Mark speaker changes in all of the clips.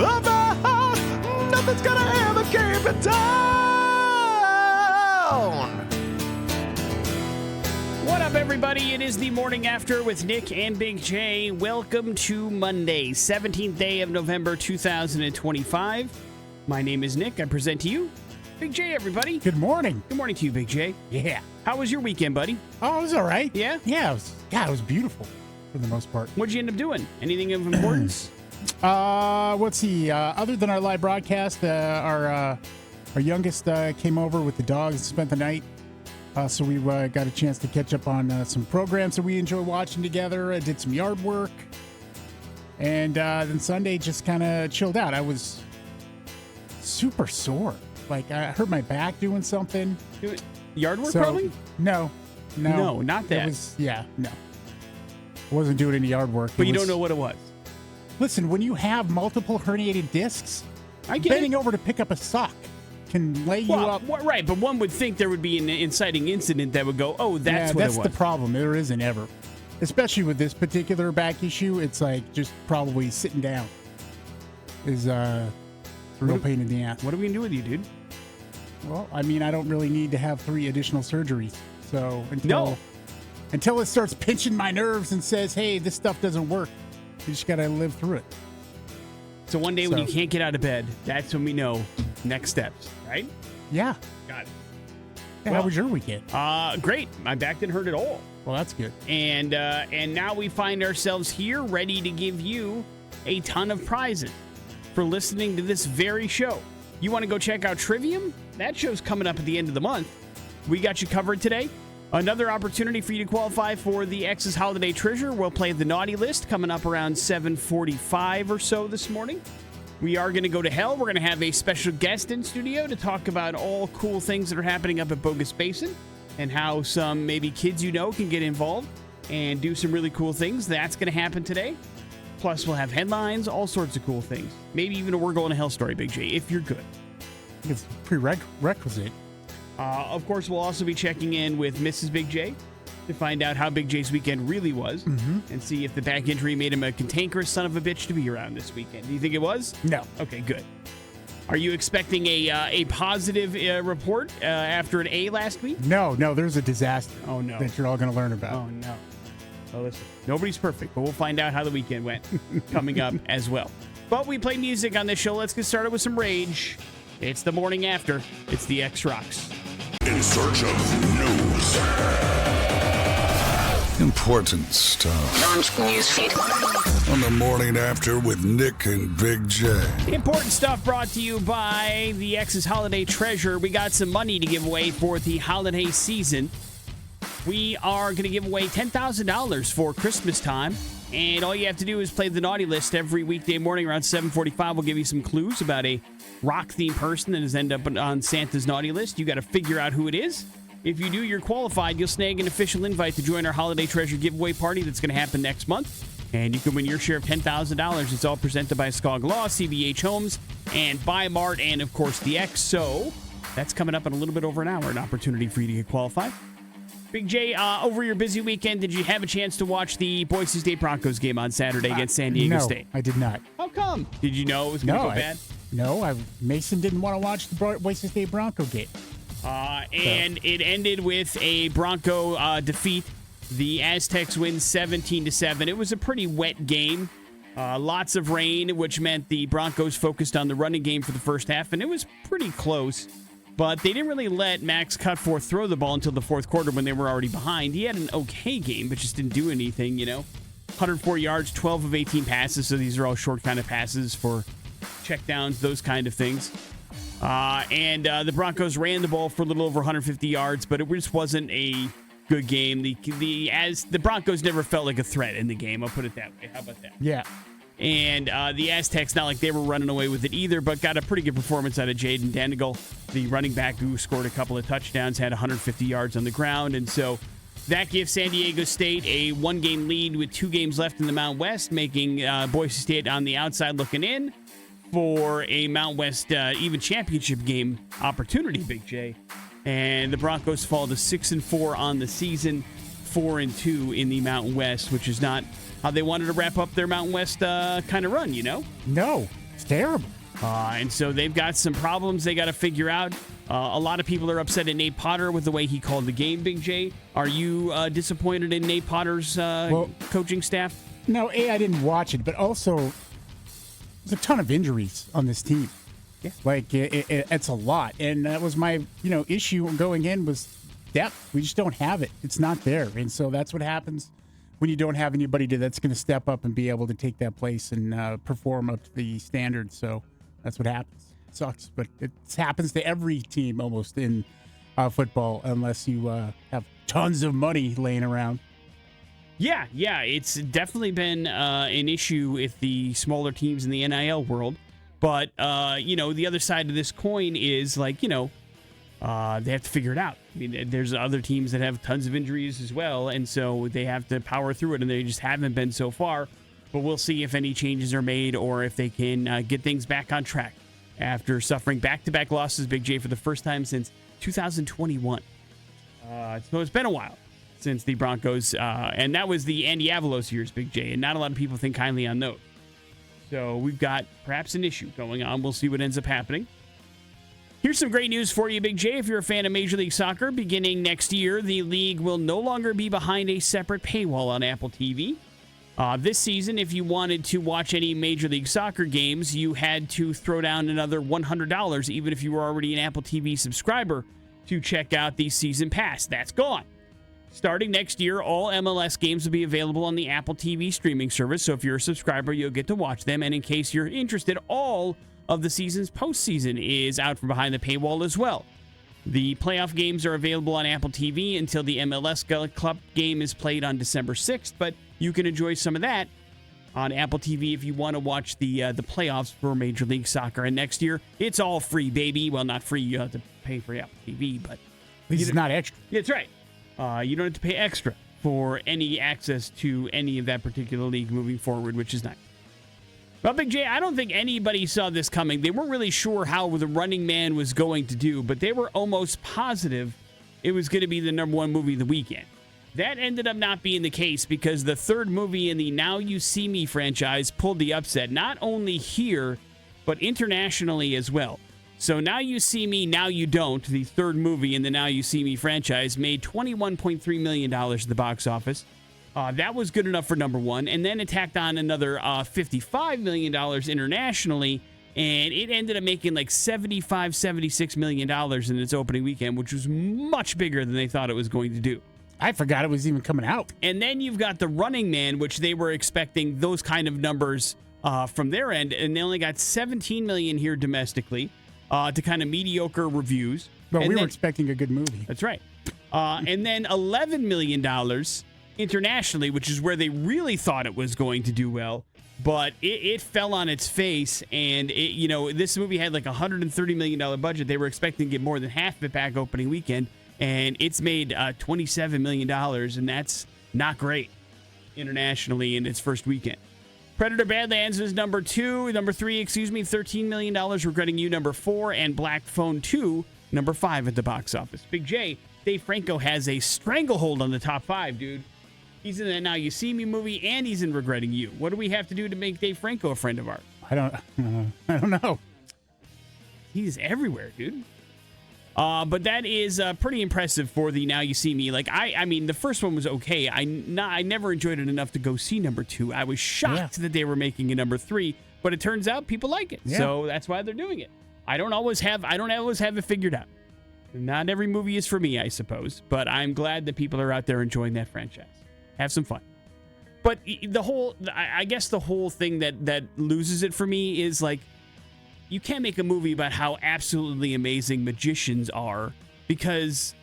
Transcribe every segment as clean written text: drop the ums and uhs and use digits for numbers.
Speaker 1: about. Nothing's gonna ever keep it down.
Speaker 2: What up, everybody? It is the morning after with Nick and Big J. Welcome to Monday, 17th day of November, 2025. My name is Nick. I present to you Big J, everybody.
Speaker 3: Good morning.
Speaker 2: Good morning to you, Big J.
Speaker 3: Yeah.
Speaker 2: How was your weekend, buddy?
Speaker 3: Oh, it was all right.
Speaker 2: Yeah?
Speaker 3: Yeah, it was beautiful for the most part.
Speaker 2: What'd you end up doing? Anything of importance?
Speaker 3: Let's see. Other than our live broadcast, our youngest came over with the dogs and spent the night. So we got a chance to catch up on some programs that we enjoy watching together. I did some yard work. And then Sunday just kind of chilled out. I was super sore. Like, I hurt my back doing something.
Speaker 2: Yard work, probably?
Speaker 3: No,
Speaker 2: not that.
Speaker 3: No. I wasn't doing any yard work.
Speaker 2: But you don't know what it was.
Speaker 3: Listen, when you have multiple herniated discs,
Speaker 2: I get
Speaker 3: bending
Speaker 2: it.
Speaker 3: over to pick up a sock can lay you up.
Speaker 2: Right, but one would think there would be an inciting incident that would go, oh, that's what it was.
Speaker 3: That's the problem. There isn't ever. Especially with this particular back issue, it's like just probably sitting down is a real pain in the ass.
Speaker 2: What are we going to do with you, dude?
Speaker 3: Well, I mean, I don't really need to have 3 additional surgeries. So until it starts pinching my nerves and says, hey, this stuff doesn't work, you just got to live through it.
Speaker 2: So one day when you can't get out of bed, that's when we know next steps, right?
Speaker 3: Yeah.
Speaker 2: Got it.
Speaker 3: Yeah, how was your weekend?
Speaker 2: Great. My back didn't hurt at all.
Speaker 3: Well, that's good.
Speaker 2: And now we find ourselves here ready to give you a ton of prizes for listening to this very show. You want to go check out Trivium? That show's coming up at the end of the month. We got you covered today. Another opportunity for you to qualify for the X's Holiday Treasure. We'll play the Naughty List coming up around 7:45 or so this morning. We are going to go to hell. We're going to have a special guest in studio to talk about all cool things that are happening up at Bogus Basin and how some maybe kids you know can get involved and do some really cool things. That's going to happen today. Plus, we'll have headlines, all sorts of cool things. Maybe even a We're Going to Hell story, Big J, if you're good.
Speaker 3: It's prerequisite.
Speaker 2: Of course, we'll also be checking in with Mrs. Big J to find out how Big J's weekend really was and see if the back injury made him a cantankerous son of a bitch to be around this weekend. Do you think it was?
Speaker 3: No.
Speaker 2: Okay, good. Are you expecting a positive report after an A last week?
Speaker 3: No, there's a disaster.
Speaker 2: Oh, no.
Speaker 3: That you're all going to learn about.
Speaker 2: Oh, no. Well, listen, nobody's perfect, but we'll find out how the weekend went coming up as well. But we play music on this show. Let's get started with some Rage. It's the morning after. It's the X Rocks.
Speaker 4: In search of news. Important stuff.
Speaker 5: Launch newsfeed.
Speaker 4: On the morning after with Nick and Big J.
Speaker 2: Important stuff brought to you by the X's Holiday Treasure. We got some money to give away for the holiday season. We are going to give away $10,000 for Christmas time. And all you have to do is play the Naughty List every weekday morning around 7:45. We'll give you some clues about a rock-themed person that has ended up on Santa's Naughty List. You got to figure out who it is. If you do, you're qualified. You'll snag an official invite to join our Holiday Treasure giveaway party that's going to happen next month. And you can win your share of $10,000. It's all presented by Skog Law, CBH Homes, and Buy Mart, and, of course, the X. So that's coming up in a little bit over an hour, an opportunity for you to get qualified. Big J, over your busy weekend, did you have a chance to watch the Boise State Broncos game on Saturday against San Diego State?
Speaker 3: No, I did not.
Speaker 2: How come? Did you know it was going to go bad?
Speaker 3: No, Mason didn't want to watch the Boise State Bronco game.
Speaker 2: And it ended with a Bronco defeat. The Aztecs win 17-7. It was a pretty wet game. Lots of rain, which meant the Broncos focused on the running game for the first half, and it was pretty close. But they didn't really let Max Cutforth throw the ball until the fourth quarter when they were already behind. He had an okay game, but just didn't do anything, 104 yards, 12 of 18 passes, so these are all short kind of passes for checkdowns, those kind of things. And the Broncos ran the ball for a little over 150 yards, but it just wasn't a good game. The Broncos never felt like a threat in the game. I'll put it that way. How about that?
Speaker 3: Yeah.
Speaker 2: And the Aztecs, not like they were running away with it either, but got a pretty good performance out of Jaden Danigal, the running back who scored a couple of touchdowns, had 150 yards on the ground. And so that gives San Diego State a one-game lead with 2 games left in the Mountain West, making Boise State on the outside looking in for a Mountain West even championship game opportunity, Big J. And the Broncos fall to 6-4 on the season, 4-2 in the Mountain West, which is not how they wanted to wrap up their Mountain West kind of run,
Speaker 3: No. It's terrible.
Speaker 2: And so they've got some problems they got to figure out. A lot of people are upset at Nate Potter with the way he called the game, Big J. Are you disappointed in Nate Potter's coaching staff?
Speaker 3: No, I didn't watch it, but also there's a ton of injuries on this team.
Speaker 2: Yeah.
Speaker 3: Like, it's a lot. And that was my, issue going in was depth. We just don't have it. It's not there. And so that's what happens when you don't have anybody that's going to step up and be able to take that place and perform up to the standards. So that's what happens. It sucks, but it happens to every team almost in football unless you have tons of money laying around.
Speaker 2: Yeah, it's definitely been an issue with the smaller teams in the NIL world. But, the other side of this coin is they have to figure it out. I mean, there's other teams that have tons of injuries as well, and so they have to power through it, and they just haven't been so far. But we'll see if any changes are made or if they can get things back on track after suffering back-to-back losses, Big J, for the first time since 2021. So it's been a while since the Broncos, and that was the Andy Avalos years, Big J, and not a lot of people think kindly on those. So we've got perhaps an issue going on. We'll see what ends up happening. Here's some great news for you, Big J. If you're a fan of Major League Soccer, beginning next year, the league will no longer be behind a separate paywall on Apple TV. This season, if you wanted to watch any Major League Soccer games, you had to throw down another $100, even if you were already an Apple TV subscriber, to check out the season pass. That's gone. Starting next year, all MLS games will be available on the Apple TV streaming service, so if you're a subscriber, you'll get to watch them. And in case you're interested, all of the season's postseason is out from behind the paywall as well. The playoff games are available on Apple TV until the MLS Cup game is played on December 6th, but you can enjoy some of that on Apple TV if you want to watch the playoffs for Major League Soccer. And next year, it's all free, baby. Well, not free. You have to pay for Apple TV, but...
Speaker 3: At least it's not extra.
Speaker 2: That's right. You don't have to pay extra for any access to any of that particular league moving forward, which is nice. Well, Big J, I don't think anybody saw this coming. They weren't really sure how The Running Man was going to do, but they were almost positive it was going to be the number one movie of the weekend. That ended up not being the case because the third movie in the Now You See Me franchise pulled the upset, not only here, but internationally as well. So Now You See Me, Now You Don't, the third movie in the Now You See Me franchise, made $21.3 million at the box office. That was good enough for number one. And then it tacked on another $55 million internationally, and it ended up making like $76 million in its opening weekend, which was much bigger than they thought it was going to do.
Speaker 3: I forgot it was even coming out.
Speaker 2: And then you've got The Running Man, which they were expecting those kind of numbers from their end, and they only got $17 million here domestically to kind of mediocre reviews.
Speaker 3: Well, we were expecting a good movie.
Speaker 2: That's right. And then $11 million internationally, which is where they really thought it was going to do well, but it fell on its face. And this movie had like $130 million budget. They were expecting to get more than half of it back opening weekend, and it's made $27 million, and that's not great internationally in its first weekend. Predator Badlands is number three, $13 million. Regretting You, number 4, and Black Phone 2, number 5 at the box office. Big J, Dave Franco has a stranglehold on the top 5, dude. He's in that Now You See Me movie, and he's in Regretting You. What do we have to do to make Dave Franco a friend of ours?
Speaker 3: I don't know.
Speaker 2: He's everywhere, dude. But that is pretty impressive for the Now You See Me. Like, I mean, the first one was okay. I never enjoyed it enough to go see number 2. I was shocked that they were making a number 3, but it turns out people like it. Yeah. So that's why they're doing it. I don't always have it figured out. Not every movie is for me, I suppose, but I'm glad that people are out there enjoying that franchise. Have some fun. But I guess the whole thing that loses it for me is, like, you can't make a movie about how absolutely amazing magicians are because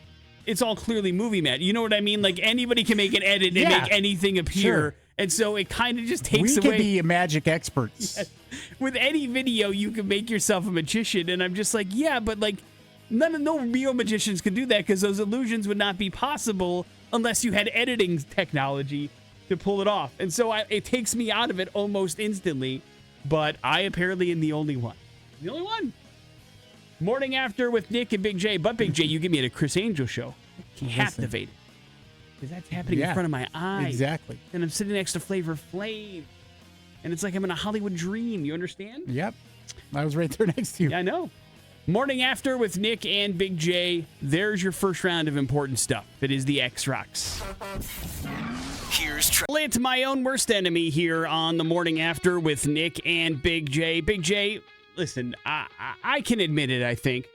Speaker 2: it's all clearly movie magic. You know what I mean? Like, anybody can make an edit and make anything appear. Sure. And so it kind of just takes away.
Speaker 3: We can be magic experts.
Speaker 2: Yes. With any video, you can make yourself a magician. And I'm just like, yeah, but like, no real magicians could do that because those illusions would not be possible unless you had editing technology to pull it off. And so it takes me out of it almost instantly. But I apparently am the only one. The only one. Morning After with Nick and Big J. But Big J, you give me at a Chris Angel show. Captivated. Because that's happening in front of my eyes.
Speaker 3: Exactly.
Speaker 2: And I'm sitting next to Flavor Flav. And it's like I'm in a Hollywood dream. You understand?
Speaker 3: Yep. I was right there next to you.
Speaker 2: Yeah, I know. Morning After with Nick and Big J. There's your first round of important stuff. It is the X Rocks. Here's Lit, my own worst enemy here on the Morning After with Nick and Big J. Big J, listen, I can admit it, I think.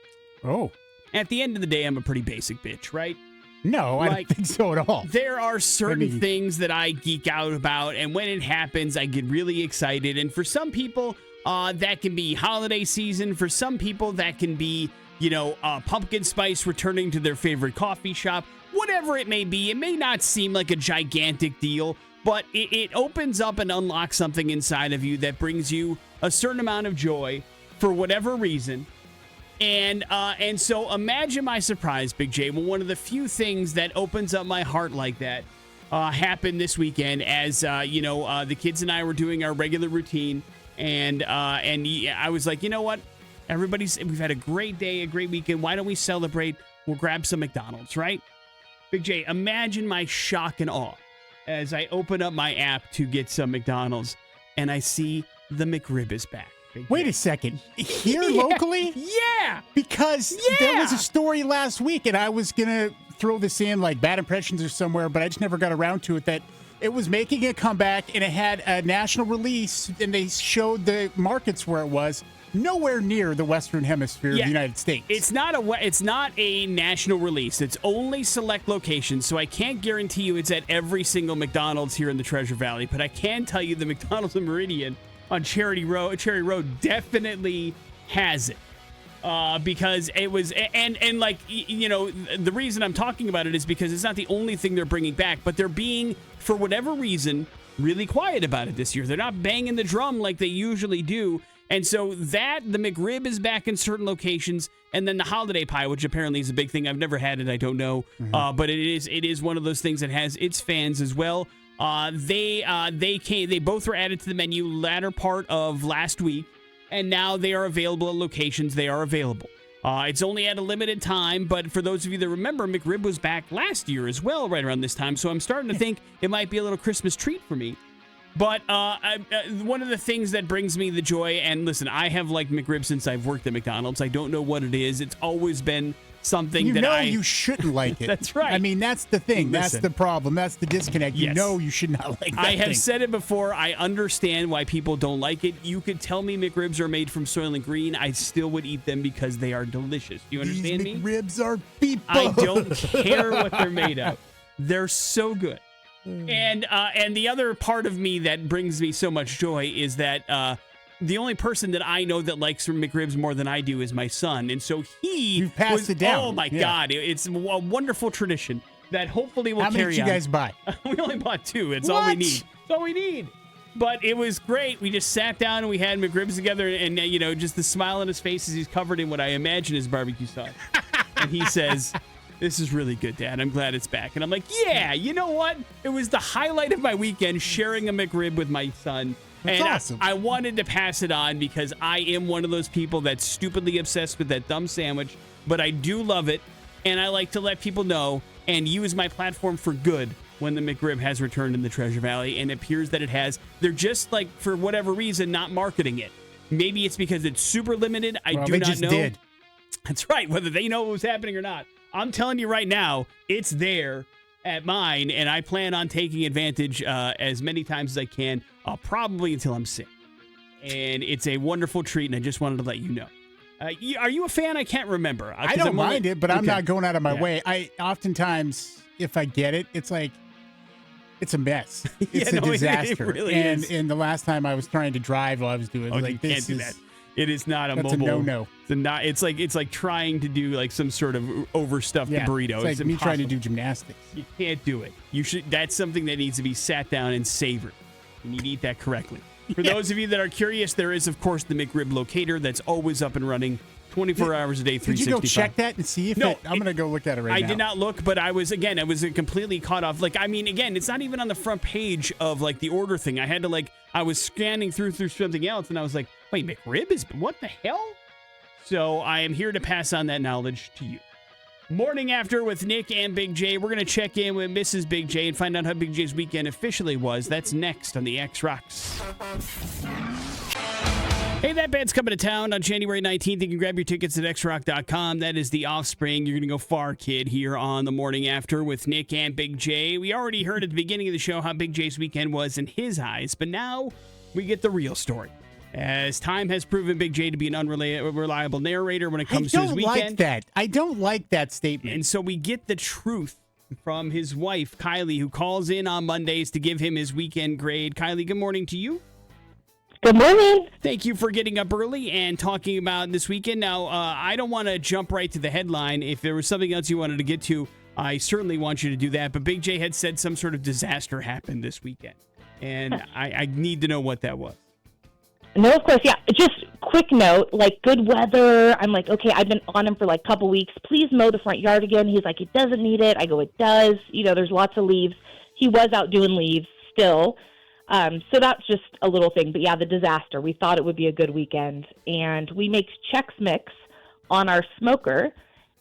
Speaker 3: Oh.
Speaker 2: At the end of the day, I'm a pretty basic bitch, right?
Speaker 3: No, I don't think so at all.
Speaker 2: There are certain things that I geek out about, and when it happens, I get really excited. And for some people, that can be holiday season. For some people, that can be, pumpkin spice returning to their favorite coffee shop. Whatever it may be, it may not seem like a gigantic deal, but it opens up and unlocks something inside of you that brings you a certain amount of joy for whatever reason. And so imagine my surprise, Big J, when one of the few things that opens up my heart like that happened this weekend as, the kids and I were doing our regular routine. And I was like, you know what? We've had a great day, a great weekend. Why don't we celebrate? We'll grab some McDonald's, right? Big J, imagine my shock and awe as I open up my app to get some McDonald's and I see the McRib is back.
Speaker 3: Wait a second. Here locally?
Speaker 2: Yeah.
Speaker 3: Because there was a story last week, and I was going to throw this in like Bad Impressions or somewhere, but I just never got around to it, that it was making a comeback, and it had a national release, and they showed the markets where it was. Nowhere near the Western Hemisphere of the United States.
Speaker 2: It's not a national release. It's only select locations, so I can't guarantee you it's at every single McDonald's here in the Treasure Valley, but I can tell you the McDonald's in Meridian on Cherry Road definitely has it. Because it was, and the reason I'm talking about it is because it's not the only thing they're bringing back, but they're being, for whatever reason, really quiet about it this year. They're not banging the drum like they usually do. And so the McRib is back in certain locations, and then the holiday pie, which apparently is a big thing. I've never had it, I don't know, but it is one of those things that has its fans as well. They both were added to the menu latter part of last week, and now they are available at locations. They are available. It's only at a limited time, but for those of you that remember, McRib was back last year as well, right around this time. So I'm starting to think it might be a little Christmas treat for me. But one of the things that brings me the joy, and listen, I have liked McRib since I've worked at McDonald's. I don't know what it is. It's always been something
Speaker 3: you shouldn't like it.
Speaker 2: That's right.
Speaker 3: I mean, that's the thing. That's the problem. That's the disconnect.
Speaker 2: Yes.
Speaker 3: You should not like that
Speaker 2: I have
Speaker 3: thing.
Speaker 2: said it before. I understand why people don't like it. You could tell me McRibs are made from Soylent Green. I still would eat them because they are delicious. Do you understand me?
Speaker 3: McRibs are people.
Speaker 2: I don't care what they're made of. They're so good. And the other part of me that brings me so much joy is that the only person that I know that likes McRibs more than I do is my son. And so
Speaker 3: You've passed it down.
Speaker 2: Oh, my God. It's a wonderful tradition that hopefully will carry on.
Speaker 3: How many did you guys buy?
Speaker 2: We only bought 2. It's all we need. It's all we need. But it was great. We just sat down and we had McRibs together, and, just the smile on his face as he's covered in what I imagine is barbecue sauce. And he says, "This is really good, Dad. I'm glad it's back." And I'm like, yeah, you know what? It was the highlight of my weekend, sharing a McRib with my son.
Speaker 3: That's awesome.
Speaker 2: I wanted to pass it on because I am one of those people that's stupidly obsessed with that dumb sandwich, but I do love it, and I like to let people know and use my platform for good when the McRib has returned in the Treasure Valley, and it appears that it has. They're just, for whatever reason, not marketing it. Maybe it's because it's super limited. I do not know.
Speaker 3: They just did.
Speaker 2: That's right, whether they know what was happening or not. I'm telling you right now, it's there at mine, and I plan on taking advantage as many times as I can, probably until I'm sick. And it's a wonderful treat, and I just wanted to let you know. Are you a fan? I can't remember.
Speaker 3: I don't mind it, but I'm not going out of my way. I oftentimes, if I get it, it's like, it's a mess. It's a disaster.
Speaker 2: It really is.
Speaker 3: And the last time I was trying to drive while I was doing it,
Speaker 2: you can't do that. It is not a mobile.
Speaker 3: That's a no-no.
Speaker 2: It's like trying to do like some sort of overstuffed burrito.
Speaker 3: It's like me trying to do gymnastics.
Speaker 2: You can't do it. You should. That's something that needs to be sat down and savored. You need to eat that correctly. For those of you that are curious, there is, of course, the McRib locator that's always up and running 24 hours a day, 365.
Speaker 3: Did you go check that and see if I'm going to go look at it right now.
Speaker 2: I did not look, but I was completely caught off. It's not even on the front page of, the order thing. I had to, I was scanning through something else, and I was like, wait, McRib is, what the hell? So I am here to pass on that knowledge to you. Morning After with Nick and Big J. We're going to check in with Mrs. Big J and find out how Big J's weekend officially was. That's next on the X Rocks. Hey, that band's coming to town on January 19th. You can grab your tickets at xrock.com. That is The Offspring. You're going to go far, kid, here on The Morning After with Nick and Big J. We already heard at the beginning of the show how Big J's weekend was in his eyes, but now we get the real story. As time has proven Big J to be an unreliable narrator when it comes to his weekend.
Speaker 3: I don't like that statement.
Speaker 2: And so we get the truth from his wife, Kylie, who calls in on Mondays to give him his weekend grade. Kylie, good morning to you.
Speaker 5: Good morning.
Speaker 2: Thank you for getting up early and talking about this weekend. Now, I don't want to jump right to the headline. If there was something else you wanted to get to, I certainly want you to do that. But Big J had said some sort of disaster happened this weekend, and I need to know what that was.
Speaker 5: No, of course, yeah. Just quick note, like good weather. I'm like, okay, I've been on him for like a couple weeks. Please mow the front yard again. He's like, it doesn't need it. I go, it does. You know, there's lots of leaves. He was out doing leaves still. So that's just a little thing. But yeah, the disaster. We thought it would be a good weekend. And we make Chex Mix on our smoker.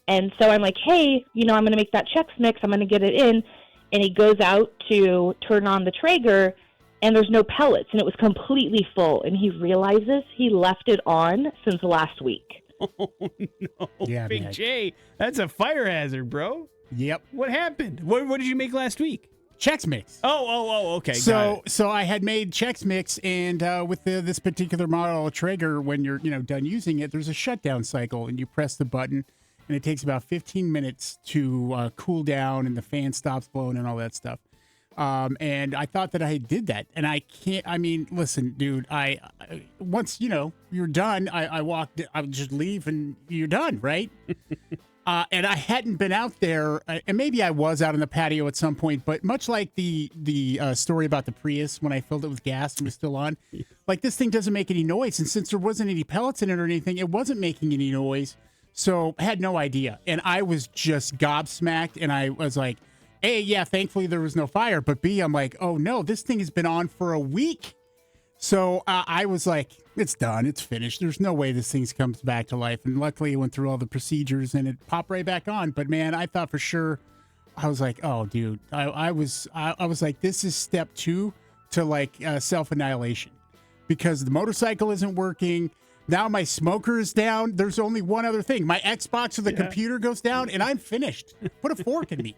Speaker 5: And so I'm like, hey, you know, I'm going to make that Chex Mix. I'm going to get it in. And he goes out to turn on the Traeger, and there's no pellets. And it was completely full. And he realizes he left it on since last week.
Speaker 2: Oh, no.
Speaker 3: Yeah,
Speaker 2: Big
Speaker 3: man.
Speaker 2: J, that's a fire hazard, bro.
Speaker 3: Yep.
Speaker 2: What happened? What did you make last week?
Speaker 3: Chex Mix.
Speaker 2: Oh, okay.
Speaker 3: So I had made Chex Mix, and with this particular model of Traeger, when you're done using it, there's a shutdown cycle, and you press the button, and it takes about 15 minutes to cool down, and the fan stops blowing and all that stuff. And I thought that I did that, and I can't. I mean, listen, dude. I once you're done, I walked. I would just leave, and you're done, right? And I hadn't been out there, and maybe I was out on the patio at some point, but much like the story about the Prius when I filled it with gas and was still on, like this thing doesn't make any noise. And since there wasn't any pellets in it or anything, it wasn't making any noise. So I had no idea. And I was just gobsmacked. And I was like, A, yeah, thankfully there was no fire. But B, I'm like, oh no, this thing has been on for a week. So I was like, it's done. It's finished. There's no way this thing comes back to life. And luckily it went through all the procedures and it popped right back on. But man, I thought for sure, I was like, oh, dude, I was like, this is step 2 to like self-annihilation because the motorcycle isn't working. Now my smoker is down. There's only one other thing. My Xbox or the computer goes down and I'm finished. Put a fork in me.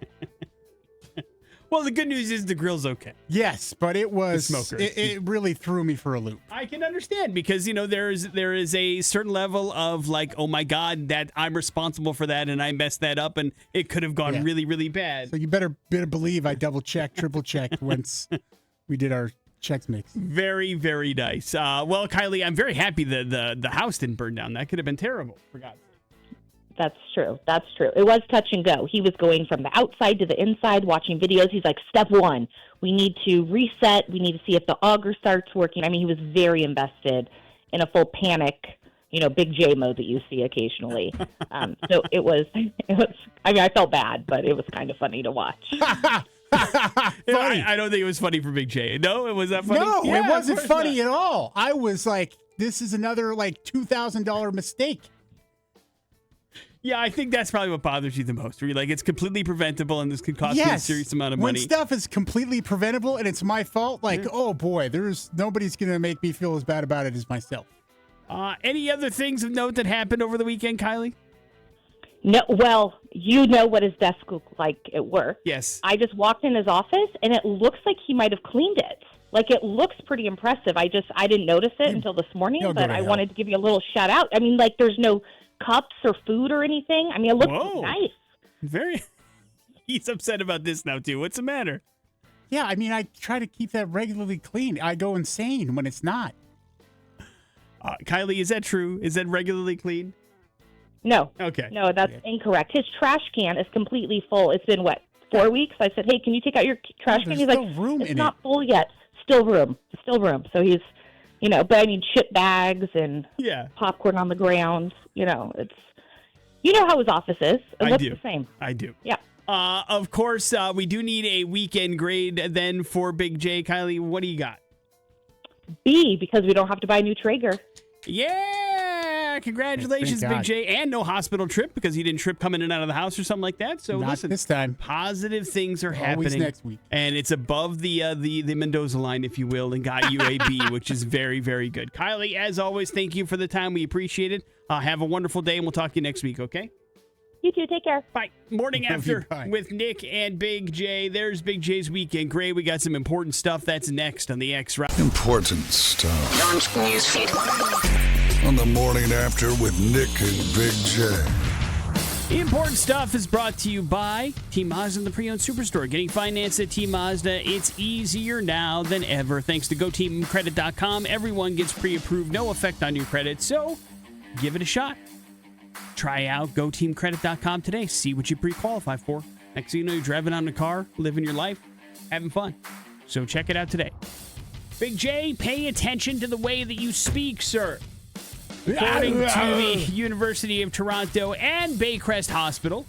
Speaker 2: Well, the good news is the grill's okay.
Speaker 3: Yes, but it was
Speaker 2: The smoker.
Speaker 3: It really threw me for a loop.
Speaker 2: I can understand because there is a certain level of like, oh my God, that I'm responsible for that and I messed that up and it could have gone really, really bad.
Speaker 3: So you better believe I double checked, triple checked once we did our Chex Mix.
Speaker 2: Very, very nice. Well, Kylie, I'm very happy that the house didn't burn down. That could have been terrible. For God's sake.
Speaker 5: That's true. That's true. It was touch and go. He was going from the outside to the inside, watching videos. He's like, step 1, we need to reset. We need to see if the auger starts working. I mean, he was very invested in a full panic, Big J mode that you see occasionally. So it was, I mean, I felt bad, but it was kind of funny to watch.
Speaker 2: I don't think it was funny for Big J. No, it was that funny.
Speaker 3: No,
Speaker 2: Yeah,
Speaker 3: it wasn't
Speaker 2: of course
Speaker 3: funny
Speaker 2: not.
Speaker 3: at all. I was like, this is another like $2,000 mistake.
Speaker 2: Yeah, I think that's probably what bothers you the most. Where you're like, it's completely preventable and this could cost me a serious amount of
Speaker 3: When
Speaker 2: money.
Speaker 3: stuff is completely preventable and it's my fault, like, oh boy, nobody's going to make me feel as bad about it as myself.
Speaker 2: Any other things of note that happened over the weekend, Kylie?
Speaker 5: No, well, you know what his desk looked like at work.
Speaker 2: Yes.
Speaker 5: I just walked in his office, and it looks like he might have cleaned it. Like, it looks pretty impressive. I didn't notice it until this morning,
Speaker 3: You'll
Speaker 5: but
Speaker 3: go to
Speaker 5: I
Speaker 3: hell.
Speaker 5: wanted to give you a little shout out. I mean, like, there's no cups or food or anything. I mean, it looks
Speaker 2: Whoa.
Speaker 5: nice.
Speaker 2: He's upset about this now, too. What's the matter?
Speaker 3: Yeah, I mean, I try to keep that regularly clean. I go insane when it's not.
Speaker 2: Kylie, is that true? Is that regularly clean?
Speaker 5: No.
Speaker 2: Okay.
Speaker 5: No, that's incorrect. His trash can is completely full. It's been, 4 weeks? I said, hey, can you take out your trash can?
Speaker 3: there's
Speaker 5: He's
Speaker 3: still
Speaker 5: like,
Speaker 3: room
Speaker 5: it's
Speaker 3: in
Speaker 5: not
Speaker 3: it.
Speaker 5: full yet. Still room. So he's, but I mean, chip bags and
Speaker 2: Yeah.
Speaker 5: popcorn on the ground. It's, how his office is. It
Speaker 2: I
Speaker 5: looks
Speaker 2: do.
Speaker 5: the same.
Speaker 2: I do.
Speaker 5: Yeah.
Speaker 2: Of course, we do need a weekend grade then for Big J. Kylie, what do you got?
Speaker 5: B, because we don't have to buy a new Traeger.
Speaker 2: Yeah, Yeah, congratulations,
Speaker 3: Thank
Speaker 2: Big
Speaker 3: God.
Speaker 2: J. And no hospital trip because he didn't trip coming in and out of the house or something like that. So
Speaker 3: Not
Speaker 2: listen,
Speaker 3: this time.
Speaker 2: positive things are
Speaker 3: Always
Speaker 2: happening.
Speaker 3: next week.
Speaker 2: And it's above the Mendoza line, if you will, and got you a B, which is very, very good. Kylie, as always, thank you for the time. We appreciate it. Have a wonderful day, and we'll talk to you next week, okay?
Speaker 5: You too. Take care.
Speaker 2: Bye. Morning
Speaker 3: Love you.
Speaker 2: After
Speaker 3: Bye.
Speaker 2: with Nick and Big J. There's Big J's Weekend. Great. We got some important stuff. That's next on the X Route.
Speaker 4: Important stuff
Speaker 6: Launch newsfeed.
Speaker 4: on the morning after with Nick and Big J.
Speaker 2: Important stuff is brought to you by T Mazda and the Pre-Owned Superstore. Getting financed at T Mazda, it's easier now than ever. Thanks to GoTeamCredit.com, everyone gets pre-approved, no effect on your credit. So give it a shot. Try out GoTeamCredit.com today. See what you pre-qualify for. Next thing you know, you're driving on a car, living your life, having fun. So check it out today. Big J, pay attention to the way that you speak, sir. According to the University of Toronto and Baycrest Hospital,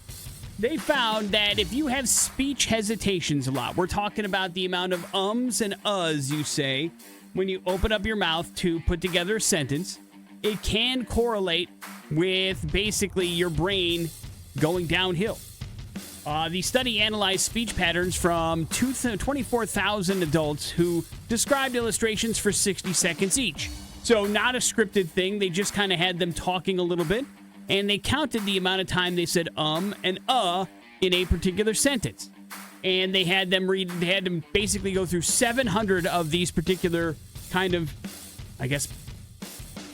Speaker 2: they found that if you have speech hesitations a lot, we're talking about the amount of ums and uhs you say when you open up your mouth to put together a sentence, it can correlate with basically your brain going downhill. The study analyzed speech patterns from 24,000 adults who described illustrations for 60 seconds each. So not a scripted thing. They just kind of had them talking a little bit, and they counted the amount of time they said and in a particular sentence. And they had them basically go through 700 of these particular kind of, I guess,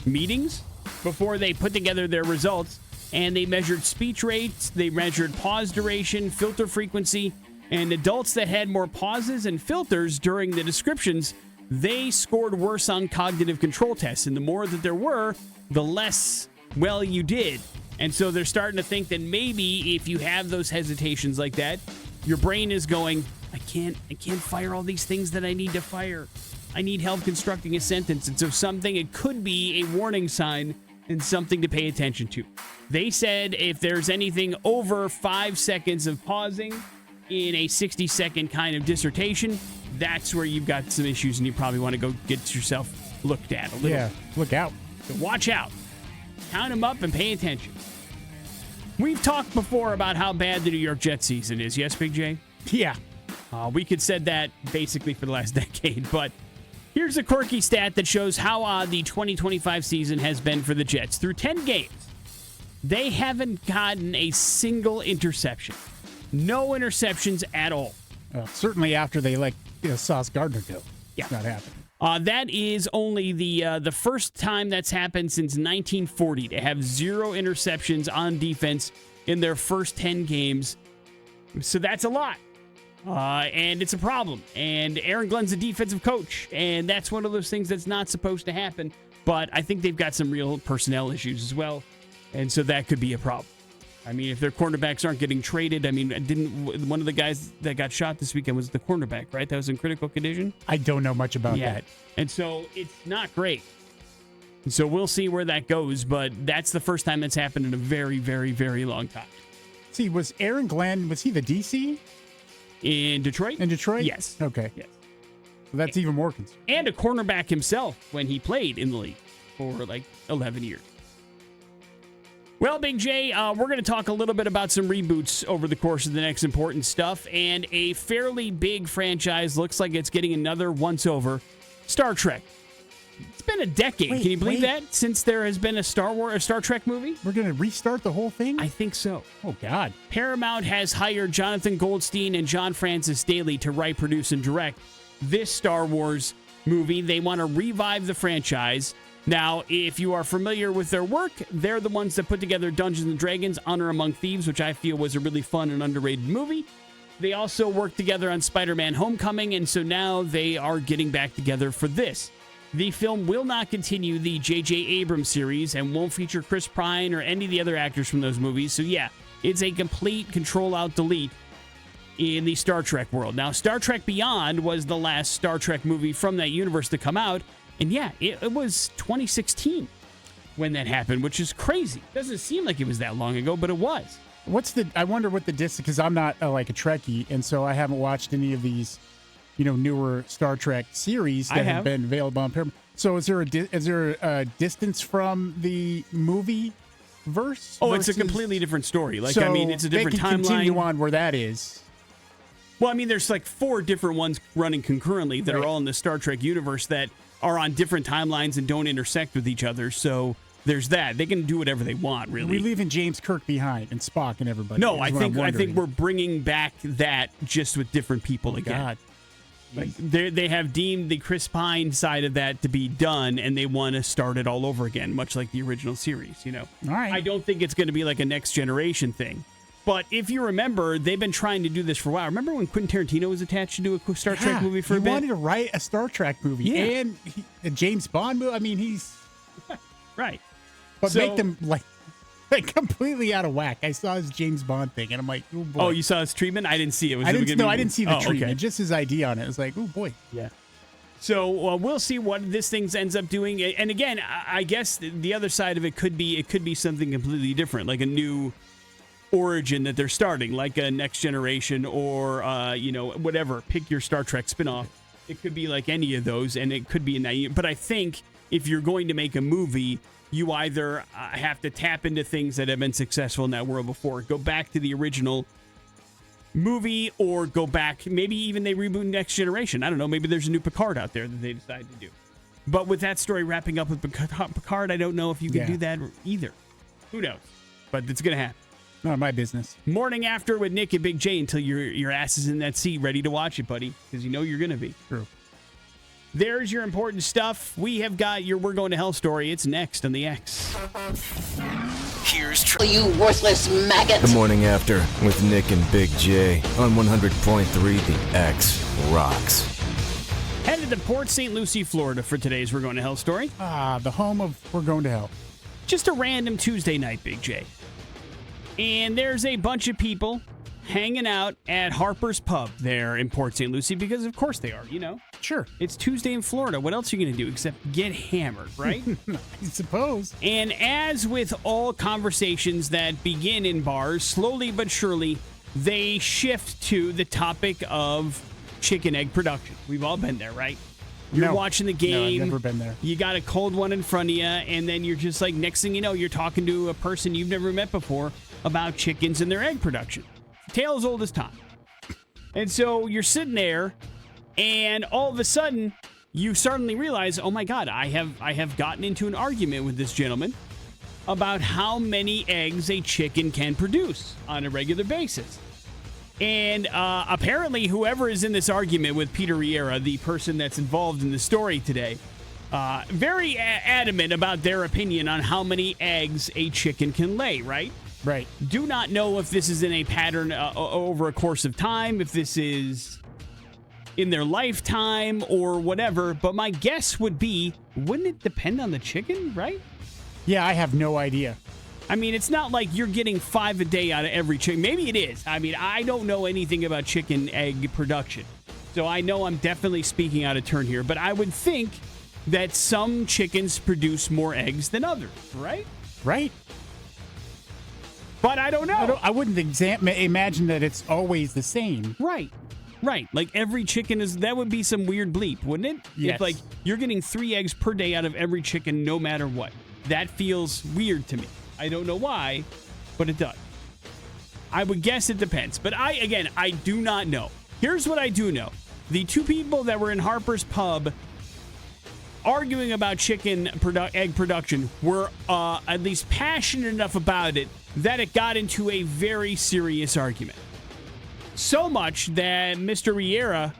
Speaker 2: meetings before they put together their results. And they measured speech rates, they measured pause duration, filter frequency, and adults that had more pauses and filters during the descriptions, they scored worse on cognitive control tests. And the more that there were, the less well you did. And so they're starting to think that maybe if you have those hesitations like that, your brain is going, I can't fire all these things that I need to fire. I need help constructing a sentence. And so it could be a warning sign and something to pay attention to. They said if there's anything over 5 seconds of pausing in a 60-second kind of dissertation, that's where you've got some issues and you probably want to go get yourself looked at a little.
Speaker 3: Yeah, look out.
Speaker 2: So watch out. Count them up and pay attention. We've talked before about how bad the New York Jets season is. Yes, Big J?
Speaker 3: Yeah.
Speaker 2: We could said that basically for the last decade, but here's a quirky stat that shows how odd the 2025 season has been for the Jets. Through 10 games, they haven't gotten a single interception. No interceptions at all.
Speaker 3: Certainly after they let Sauce Gardner go.
Speaker 2: Yeah.
Speaker 3: It's not happening.
Speaker 2: That is only the first time that's happened since 1940 to have 0 interceptions on defense in their first 10 games. So that's a lot. And it's a problem. And Aaron Glenn's a defensive coach, and that's one of those things that's not supposed to happen. But I think they've got some real personnel issues as well, and so that could be a problem. I mean, if their cornerbacks aren't getting traded, I mean, one of the guys that got shot this weekend was the cornerback, right? That was in critical condition?
Speaker 3: I don't know much about that.
Speaker 2: And so it's not great. And so we'll see where that goes, but that's the first time that's happened in a very, very, very long time.
Speaker 3: See, was Aaron Glenn, was he the DC?
Speaker 2: In Detroit?
Speaker 3: In Detroit?
Speaker 2: Yes.
Speaker 3: Okay.
Speaker 2: Yes.
Speaker 3: So that's even more concerned.
Speaker 2: And a cornerback himself when he played in the league for like 11 years. Well, Big J, we're going to talk a little bit about some reboots over the course of the next important stuff, and a fairly big franchise looks like it's getting another once-over, Star Trek. It's been a decade. Can you believe that? Since there has been a Star Trek movie?
Speaker 3: We're going to restart the whole thing?
Speaker 2: I think so.
Speaker 3: Oh, God.
Speaker 2: Paramount has hired Jonathan Goldstein and John Francis Daley to write, produce, and direct this Star Wars movie. They want to revive the franchise. Now, if you are familiar with their work, they're the ones that put together Dungeons & Dragons, Honor Among Thieves, which I feel was a really fun and underrated movie. They also worked together on Spider-Man Homecoming, and so now they are getting back together for this. The film will not continue the J.J. Abrams series and won't feature Chris Pine or any of the other actors from those movies. So yeah, it's a complete Control-Alt-Delete in the Star Trek world. Now, Star Trek Beyond was the last Star Trek movie from that universe to come out. And yeah, it was 2016 when that happened, which is crazy. Doesn't seem like it was that long ago, but it was.
Speaker 3: I wonder what the distance, because I'm not like a Trekkie, and so I haven't watched any of these, newer Star Trek series that have been available on Paramount. So is there a distance from the movie verse?
Speaker 2: Oh, it's a
Speaker 3: versus-
Speaker 2: completely different story. Like,
Speaker 3: so
Speaker 2: I mean, it's a different
Speaker 3: they can
Speaker 2: timeline.
Speaker 3: continue on where that is.
Speaker 2: Well, I mean, there's like 4 different ones running concurrently that
Speaker 3: Right.
Speaker 2: are all in the Star Trek universe that are on different timelines and don't intersect with each other. So there's that. They can do whatever they want, really.
Speaker 3: We're leaving James Kirk behind and Spock and everybody.
Speaker 2: No,
Speaker 3: is
Speaker 2: I
Speaker 3: what I'm
Speaker 2: think
Speaker 3: wondering.
Speaker 2: we're bringing back that just with different people again.
Speaker 3: God.
Speaker 2: Like they have deemed the Chris Pine side of that to be done, and they want to start it all over again, much like the original series. You know,
Speaker 3: All right.
Speaker 2: I don't think it's going to be like a next generation thing. But if you remember, they've been trying to do this for a while. Remember when Quentin Tarantino was attached to do a Star Trek movie for a
Speaker 3: he
Speaker 2: bit?
Speaker 3: wanted to write a Star Trek movie
Speaker 2: Yeah.
Speaker 3: and a James Bond movie. I mean, he's
Speaker 2: Right.
Speaker 3: but
Speaker 2: So-
Speaker 3: make them like completely out of whack. I saw his James Bond thing, and I'm like, oh boy.
Speaker 2: Oh, you saw his treatment? I didn't see it. Was
Speaker 3: I
Speaker 2: it
Speaker 3: didn't.
Speaker 2: gonna
Speaker 3: No,
Speaker 2: be-
Speaker 3: I didn't see the
Speaker 2: Oh,
Speaker 3: treatment.
Speaker 2: okay.
Speaker 3: Just his idea on it. It was like, oh boy.
Speaker 2: Yeah. So we'll see what this thing ends up doing. And again, I guess the other side of it could be something completely different, like a new origin that they're starting, like a Next Generation or whatever. Pick your Star Trek spinoff. It could be like any of those, and it could be but I think if you're going to make a movie, you either have to tap into things that have been successful in that world before, go back to the original movie, or go back, maybe even they reboot Next Generation. I don't know, maybe there's a new Picard out there that they decide to do. But with that story wrapping up with Picard, I don't know if you can do that either. Who knows? But it's going to happen.
Speaker 3: Not my business.
Speaker 2: Morning After with Nick and Big J until your ass is in that seat ready to watch it, buddy, because you know you're going to be.
Speaker 3: True.
Speaker 2: There's your important stuff. We have got your We're Going to Hell story. It's next on the X.
Speaker 6: Here's
Speaker 7: You worthless maggot!
Speaker 8: The Morning After with Nick and Big J on 100.3 The X Rocks.
Speaker 2: Headed to Port St. Lucie, Florida for today's We're Going to Hell story.
Speaker 3: The home of We're Going to Hell.
Speaker 2: Just a random Tuesday night, Big J. And there's a bunch of people hanging out at Harper's Pub there in Port St. Lucie because, of course, they are, you know.
Speaker 3: Sure.
Speaker 2: It's Tuesday in Florida. What else are you going to do except get hammered, right?
Speaker 3: I suppose.
Speaker 2: And as with all conversations that begin in bars, slowly but surely, they shift to the topic of chicken egg production. We've all been there, right? You're
Speaker 3: No.
Speaker 2: watching the
Speaker 3: No,
Speaker 2: game.
Speaker 3: I've never been there.
Speaker 2: You got a cold one in front of you, and then you're just like, next thing you know, you're talking to a person you've never met before about chickens and their egg production. Tale as old as time. And so you're sitting there, and all of a sudden, you suddenly realize, oh my God, I have gotten into an argument with this gentleman about how many eggs a chicken can produce on a regular basis. And apparently, whoever is in this argument with Peter Riera, the person that's involved in the story today, very adamant about their opinion on how many eggs a chicken can lay, right?
Speaker 3: Right.
Speaker 2: Do not know if this is in a pattern over a course of time, if this is in their lifetime or whatever, but my guess would be, wouldn't it depend on the chicken, right?
Speaker 3: Yeah, I have no idea.
Speaker 2: I mean, it's not like you're getting 5 a day out of every chicken. Maybe it is. I mean, I don't know anything about chicken egg production, so I know I'm definitely speaking out of turn here, but I would think that some chickens produce more eggs than others, right?
Speaker 3: Right.
Speaker 2: But I don't know.
Speaker 3: I wouldn't imagine that it's always the same.
Speaker 2: Right. Right. Like every chicken that would be some weird bleep, wouldn't it?
Speaker 3: Yes.
Speaker 2: If like you're getting 3 eggs per day out of every chicken no matter what. That feels weird to me. I don't know why, but it does. I would guess it depends. But I do not know. Here's what I do know. The 2 people that were in Harper's Pub arguing about chicken egg production were at least passionate enough about it that it got into a very serious argument. So much that Mr. Riera,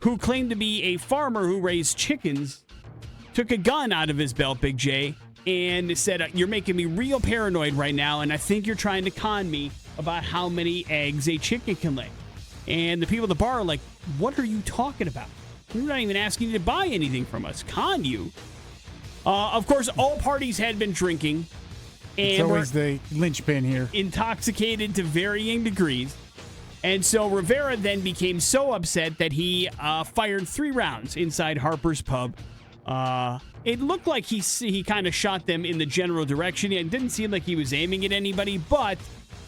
Speaker 2: who claimed to be a farmer who raised chickens, took a gun out of his belt, Big J, and said, you're making me real paranoid right now, and I think you're trying to con me about how many eggs a chicken can lay. And the people at the bar are like, what are you talking about? We're not even asking you to buy anything from us. Con you? Of course, all parties had been drinking. And
Speaker 3: It's always the linchpin here.
Speaker 2: Intoxicated to varying degrees. And so Rivera then became so upset that he fired 3 rounds inside Harper's Pub. It looked like he kind of shot them in the general direction. It didn't seem like he was aiming at anybody, but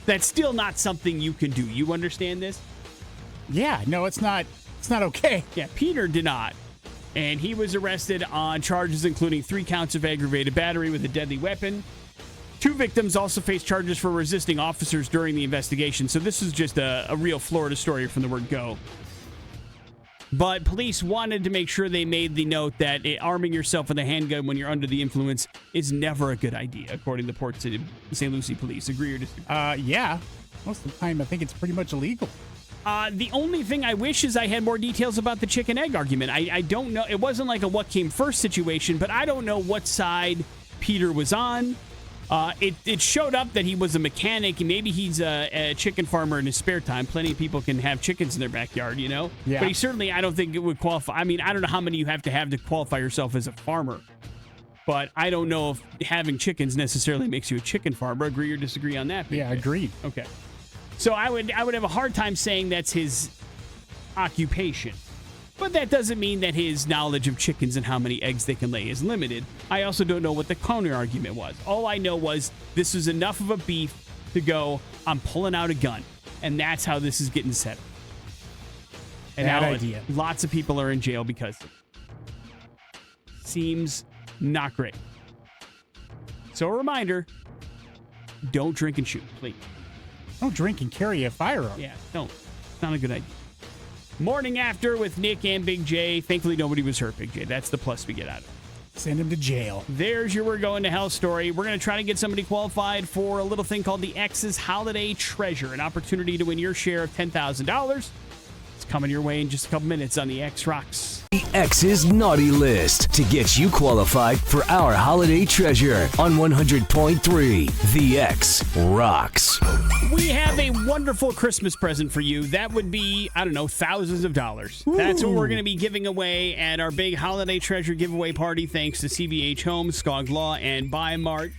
Speaker 2: that's still not something you can do. You understand this?
Speaker 3: Yeah, no, it's not okay.
Speaker 2: Yeah, Peter did not. And he was arrested on charges including 3 counts of aggravated battery with a deadly weapon. 2 victims also face charges for resisting officers during the investigation. So this is just a real Florida story from the word go. But police wanted to make sure they made the note that arming yourself with a handgun when you're under the influence is never a good idea, according to Port City, St. Lucie police. Agree or disagree?
Speaker 3: Yeah. Most of the time, I think it's pretty much illegal.
Speaker 2: The only thing I wish is I had more details about the chicken egg argument. I don't know. It wasn't like a what came first situation, but I don't know what side Peter was on. It showed up that he was a mechanic, and maybe he's a chicken farmer in his spare time. Plenty of people can have chickens in their backyard, you know?
Speaker 3: Yeah.
Speaker 2: But he certainly, I don't think it would qualify. I mean, I don't know how many you have to qualify yourself as a farmer. But I don't know if having chickens necessarily makes you a chicken farmer. Agree or disagree on that?
Speaker 3: Yeah, agreed.
Speaker 2: Okay. So I would have a hard time saying that's his occupation. But that doesn't mean that his knowledge of chickens and how many eggs they can lay is limited. I also don't know what the counter argument was. All I know was this was enough of a beef to go, I'm pulling out a gun. And that's how this is getting set up. And
Speaker 3: Bad
Speaker 2: now
Speaker 3: idea.
Speaker 2: Lots of people are in jail because of it. Seems not great. So a reminder, don't drink and shoot, please.
Speaker 3: Don't drink and carry a firearm.
Speaker 2: Yeah, don't. It's not a good idea. Morning After with Nick and Big J. Thankfully, nobody was hurt, Big J. That's the plus we get out of it.
Speaker 3: Send him to jail.
Speaker 2: There's your We're Going to Hell story. We're going to try to get somebody qualified for a little thing called the X's Holiday Treasure, an opportunity to win your share of $10,000. It's coming your way in just a couple minutes on the X Rocks.
Speaker 9: The X's Naughty List to get you qualified for our holiday treasure on 100.3 The X Rocks.
Speaker 2: We have a wonderful Christmas present for you. That would be, I don't know, thousands of dollars. Ooh. That's what we're going to be giving away at our big holiday treasure giveaway party thanks to CVH Homes, Skog Law, and Buy Mart.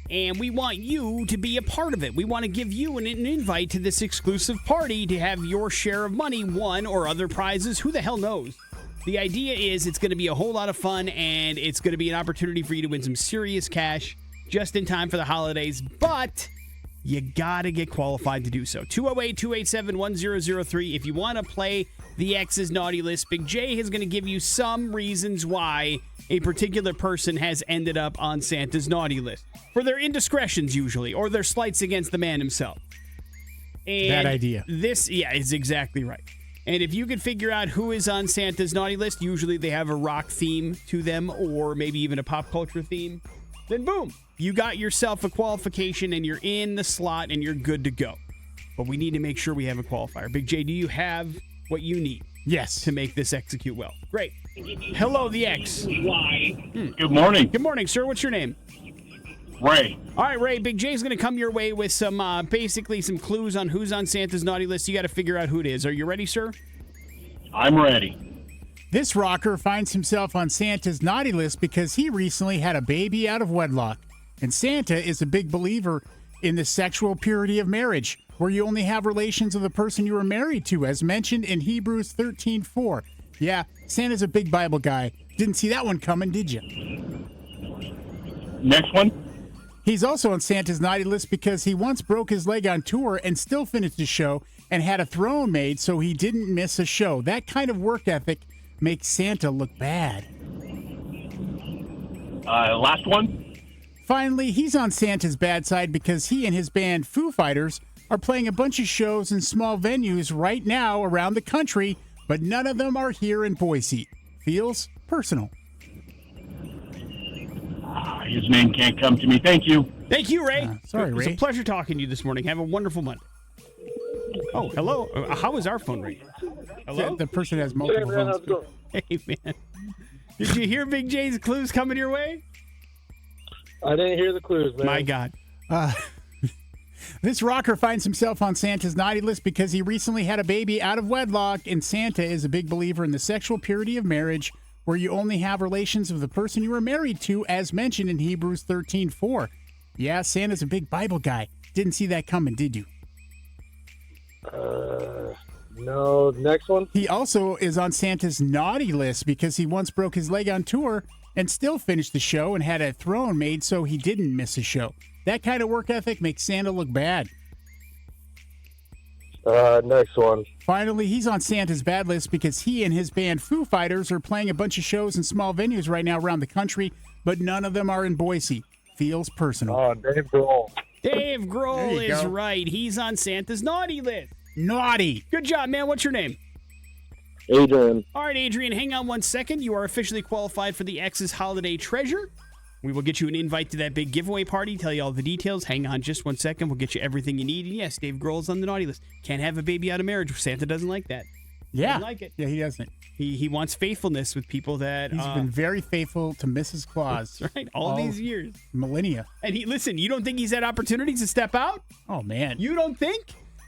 Speaker 2: And we want you to be a part of it. We want to give you an invite to this exclusive party to have your share of money won or other prizes. Who the hell knows? The idea is it's going to be a whole lot of fun, and it's going to be an opportunity for you to win some serious cash just in time for the holidays. But you got to get qualified to do so. 208-287-1003. If you want to play the X's Naughty List, Big J is going to give you some reasons why a particular person has ended up on Santa's Naughty List. For their indiscretions, usually, or their slights against the man himself. And
Speaker 3: bad idea.
Speaker 2: This, yeah, is exactly right. And if you could figure out who is on Santa's Naughty List, usually they have a rock theme to them or maybe even a pop culture theme, then boom, you got yourself a qualification and you're in the slot and you're good to go. But we need to make sure we have a qualifier. Big J, do you have what you need?
Speaker 3: Yes.
Speaker 2: To make this execute well. Great. Hello, the X.
Speaker 10: Good morning.
Speaker 2: Good morning, sir. What's your name?
Speaker 10: Ray.
Speaker 2: All right, Ray, Big J's going to come your way with some, basically some clues on who's on Santa's Naughty List. You got to figure out who it is. Are you ready, sir?
Speaker 10: I'm ready.
Speaker 3: This rocker finds himself on Santa's Naughty List because he recently had a baby out of wedlock. And Santa is a big believer in the sexual purity of marriage, where you only have relations with the person you were married to, as mentioned in Hebrews 13:4. Yeah, Santa's a big Bible guy. Didn't see that one coming, did you?
Speaker 10: Next one.
Speaker 3: He's also on Santa's Naughty List because he once broke his leg on tour and still finished the show and had a throne made so he didn't miss a show. That kind of work ethic makes Santa look bad.
Speaker 10: Last one.
Speaker 3: Finally, he's on Santa's bad side because he and his band Foo Fighters are playing a bunch of shows in small venues right now around the country, but none of them are here in Boise. Feels personal.
Speaker 10: His name can't come to me. Thank you.
Speaker 2: Thank you, Ray.
Speaker 3: Sorry,
Speaker 2: It was
Speaker 3: Ray.
Speaker 2: a pleasure talking to you this morning. Have a wonderful Monday. Oh, hello. How is our phone ringing? Hello?
Speaker 3: The person has multiple phones.
Speaker 2: Hey, man. Did you hear Big J's clues coming your way?
Speaker 11: I didn't hear the clues, man.
Speaker 2: My God.
Speaker 3: This rocker finds himself on Santa's Naughty List because he recently had a baby out of wedlock, and Santa is a big believer in the sexual purity of marriage, where you only have relations with the person you were married to, as mentioned in Hebrews 13:4. Yeah, Santa's a big Bible guy. Didn't see that coming, did you?
Speaker 11: No. Next one.
Speaker 3: He also is on Santa's Naughty List because he once broke his leg on tour and still finished the show and had a throne made so he didn't miss a show. That kind of work ethic makes Santa look bad.
Speaker 11: Next one.
Speaker 3: Finally, he's on Santa's bad list because he and his band Foo Fighters are playing a bunch of shows in small venues right now around the country, but none of them are in Boise. Feels personal.
Speaker 11: Oh, Dave Grohl.
Speaker 2: Dave Grohl is right. He's on Santa's naughty list.
Speaker 3: Naughty.
Speaker 2: Good job, man. What's your name?
Speaker 11: Adrian.
Speaker 2: All right, Adrian, hang on 1 second. You are officially qualified for the X's Holiday Treasure. We will get you an invite to that big giveaway party, tell you all the details. Hang on just 1 second. We'll get you everything you need. And yes, Dave Grohl's on the naughty list. Can't have a baby out of marriage. Santa doesn't like that.
Speaker 3: Yeah.
Speaker 2: Doesn't like it.
Speaker 3: Yeah, he doesn't.
Speaker 2: He wants faithfulness with people that...
Speaker 3: He's been very faithful to Mrs. Claus.
Speaker 2: That's right. All these years.
Speaker 3: Millennia.
Speaker 2: And listen, you don't think he's had opportunities to step out?
Speaker 3: Oh, man.
Speaker 2: You don't think?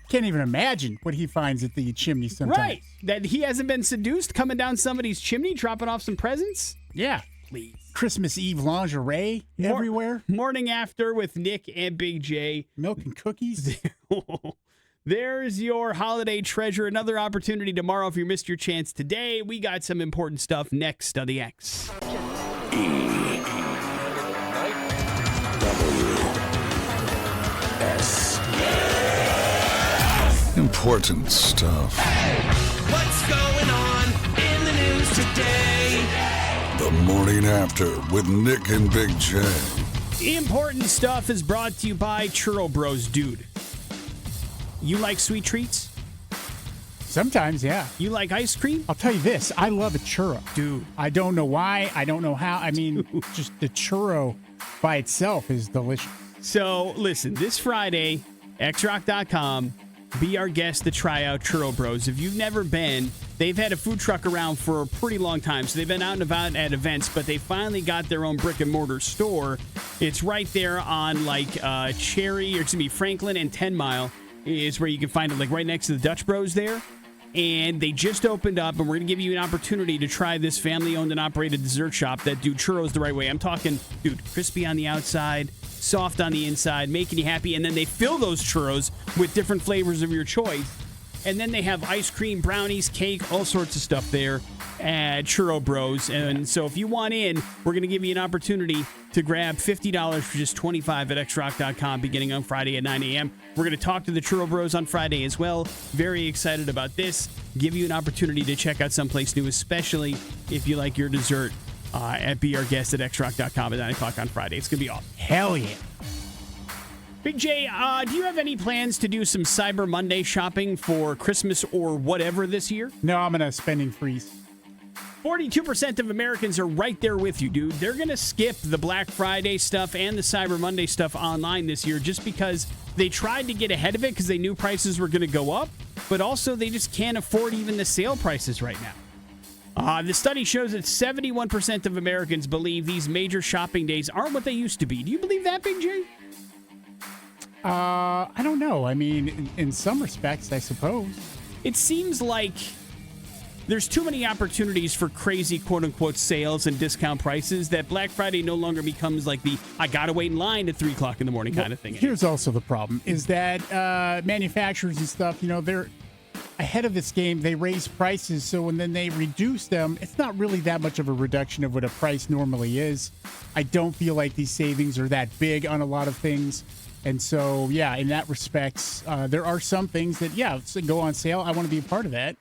Speaker 3: Can't even imagine what he finds at the chimney sometimes.
Speaker 2: Right. That he hasn't been seduced coming down somebody's chimney, dropping off some presents?
Speaker 3: Yeah.
Speaker 2: Please.
Speaker 3: Christmas Eve lingerie everywhere.
Speaker 2: Morning After with Nick and Big J.
Speaker 3: Milk and cookies.
Speaker 2: There's your holiday treasure. Another opportunity tomorrow if you missed your chance today. We got some important stuff next on the X.
Speaker 4: E-W-S. Important stuff.
Speaker 1: What's going on in the news today?
Speaker 4: The Morning After with Nick and Big J.
Speaker 2: Important stuff is brought to you by Churro Bros. Dude, you like sweet treats?
Speaker 3: Sometimes, yeah.
Speaker 2: You like ice cream?
Speaker 3: I'll tell you this. I love a churro.
Speaker 2: Dude.
Speaker 3: I don't know why. I don't know how. I mean, just the churro by itself is delicious.
Speaker 2: So, listen, this Friday, xrock.com, be our guest to try out Churro Bros. If you've never been, they've had a food truck around for a pretty long time. So they've been out and about at events, but they finally got their own brick and mortar store. It's right there on Franklin and 10 Mile is where you can find it, like right next to the Dutch Bros there. And they just opened up, and we're going to give you an opportunity to try this family-owned and operated dessert shop that do churros the right way. I'm talking, dude, crispy on the outside, soft on the inside, making you happy. And then they fill those churros with different flavors of your choice. And then they have ice cream, brownies, cake, all sorts of stuff there at Churro Bros. And so if you want in, we're going to give you an opportunity to grab $50 for just $25 at xrock.com beginning on Friday at 9 a.m. We're going to talk to the Churro Bros on Friday as well. Very excited about this. Give you an opportunity to check out someplace new, especially if you like your dessert at Be Our Guest at xrock.com at 9 o'clock on Friday. It's going to be awesome.
Speaker 3: Hell yeah.
Speaker 2: Big J, do you have any plans to do some Cyber Monday shopping for Christmas or whatever this year?
Speaker 3: No, I'm in a spending freeze.
Speaker 2: 42% of Americans are right there with you, dude. They're going to skip the Black Friday stuff and the Cyber Monday stuff online this year just because they tried to get ahead of it because they knew prices were going to go up, but also they just can't afford even the sale prices right now. The study shows that 71% of Americans believe these major shopping days aren't what they used to be. Do you believe that, Big J?
Speaker 3: I don't know. I mean, in some respects, I suppose.
Speaker 2: It seems like there's too many opportunities for crazy quote-unquote sales and discount prices that Black Friday no longer becomes like the I gotta wait in line at 3 o'clock in the morning kind of thing.
Speaker 3: Here's also the problem is that manufacturers and stuff, they're ahead of this game. They raise prices, so when then they reduce them, it's not really that much of a reduction of what a price normally is. I don't feel like these savings are that big on a lot of things. And so, yeah, in that respects, there are some things that, go on sale. I want to be a part of that.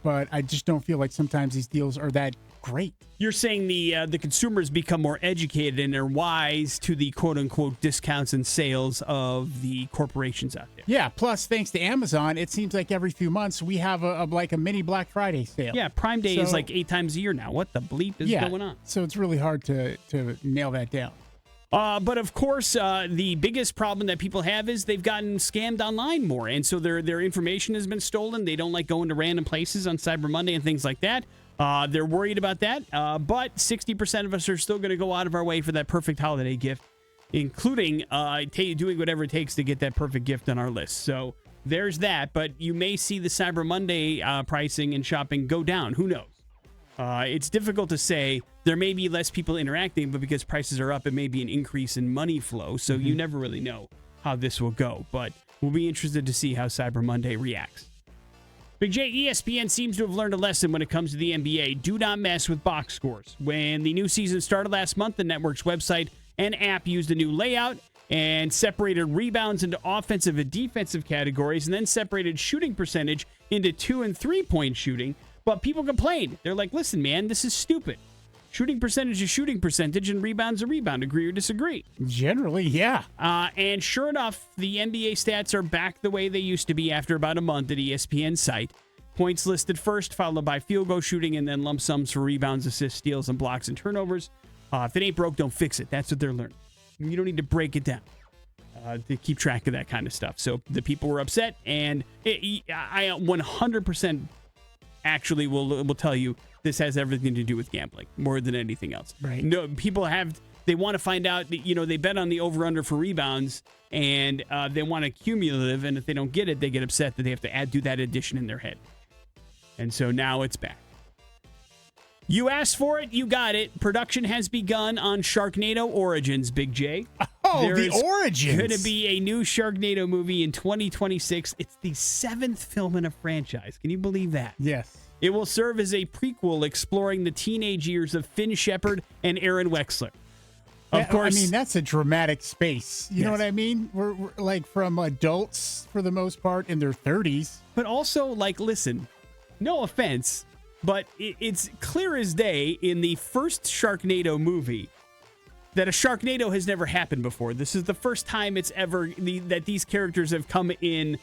Speaker 3: But I just don't feel like sometimes these deals are that great.
Speaker 2: You're saying the consumers become more educated and are wise to the quote-unquote discounts and sales of the corporations out there.
Speaker 3: Yeah, plus, thanks to Amazon, it seems like every few months we have a mini Black Friday sale.
Speaker 2: Yeah, Prime Day is like 8 times a year now. What the bleep is going on?
Speaker 3: So it's really hard to nail that down.
Speaker 2: But of course, the biggest problem that people have is they've gotten scammed online more. And so their information has been stolen. They don't like going to random places on Cyber Monday and things like that. They're worried about that. But 60% of us are still going to go out of our way for that perfect holiday gift, including doing whatever it takes to get that perfect gift on our list. So there's that. But you may see the Cyber Monday pricing and shopping go down. Who knows? It's difficult to say. There may be less people interacting, but because prices are up, it may be an increase in money flow. So you never really know how this will go. But we'll be interested to see how Cyber Monday reacts. Big J, ESPN seems to have learned a lesson when it comes to the NBA. Do not mess with box scores. When the new season started last month, the network's website and app used a new layout. and separated rebounds into offensive and defensive categories, and then separated shooting percentage into 2 and 3 point shooting. But people complained. They're like, listen, man, this is stupid. Shooting percentage is shooting percentage, and rebound's a rebound. Agree or disagree?
Speaker 3: Generally, yeah.
Speaker 2: And sure enough, the NBA stats are back the way they used to be after about a month at ESPN's site. Points listed first, followed by field goal shooting, and then lump sums for rebounds, assists, steals, and blocks and turnovers. If it ain't broke, don't fix it. That's what they're learning. You don't need to break it down to keep track of that kind of stuff. So the people were upset, and I 100% actually will tell you this has everything to do with gambling more than anything else.
Speaker 3: Right.
Speaker 2: No, people they want to find out, they bet on the over-under for rebounds, and they want a cumulative, and if they don't get it, they get upset that they have to do that addition in their head. And so now it's back. You asked for it, you got it. Production has begun on Sharknado Origins, Big J.
Speaker 3: Oh, the Origins.
Speaker 2: There's going to be a new Sharknado movie in 2026. It's the 7th film in a franchise. Can you believe that?
Speaker 3: Yes.
Speaker 2: It will serve as a prequel exploring the teenage years of Finn Shepard and Aaron Wexler. Of course.
Speaker 3: I mean, that's a dramatic space. You know what I mean? We're like from adults, for the most part, in their 30s.
Speaker 2: But also, listen, no offense, but it's clear as day in the first Sharknado movie that a Sharknado has never happened before. This is the first time it's ever that these characters have come in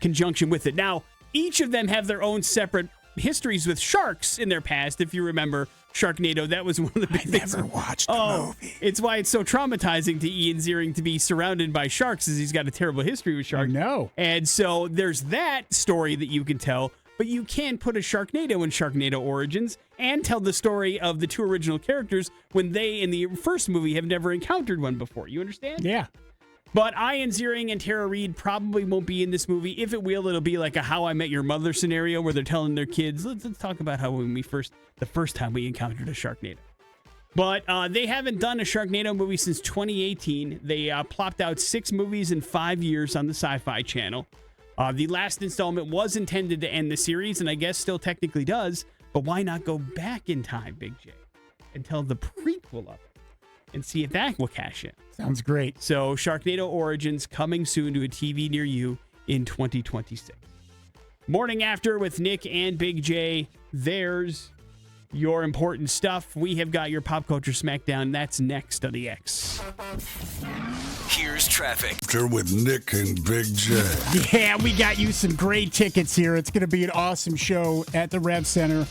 Speaker 2: conjunction with it. Now, each of them have their own separate histories with sharks in their past. If you remember Sharknado, that was one of the big things.
Speaker 3: I never watched the movie.
Speaker 2: It's why it's so traumatizing to Ian Ziering to be surrounded by sharks, as he's got a terrible history with sharks.
Speaker 3: No.
Speaker 2: And so there's that story that you can tell. But you can put a Sharknado in Sharknado Origins and tell the story of the two original characters when they, in the first movie, have never encountered one before. You understand?
Speaker 3: Yeah.
Speaker 2: But Ian Ziering and Tara Reid probably won't be in this movie. If it will, it'll be like a How I Met Your Mother scenario where they're telling their kids, let's talk about how the first time we encountered a Sharknado. But they haven't done a Sharknado movie since 2018. They plopped out 6 movies in 5 years on the Sci-Fi Channel. The last installment was intended to end the series, and I guess still technically does, but why not go back in time, Big J, and tell the prequel of it and see if that will cash in?
Speaker 3: Sounds great.
Speaker 2: So Sharknado Origins coming soon to a TV near you in 2026. Morning After with Nick and Big J. There's your important stuff. We have got your Pop Culture Smackdown. That's next on the X.
Speaker 6: Here's traffic.
Speaker 4: After with Nick and Big J.
Speaker 3: Yeah, we got you some great tickets here. It's going to be an awesome show at the Rev Center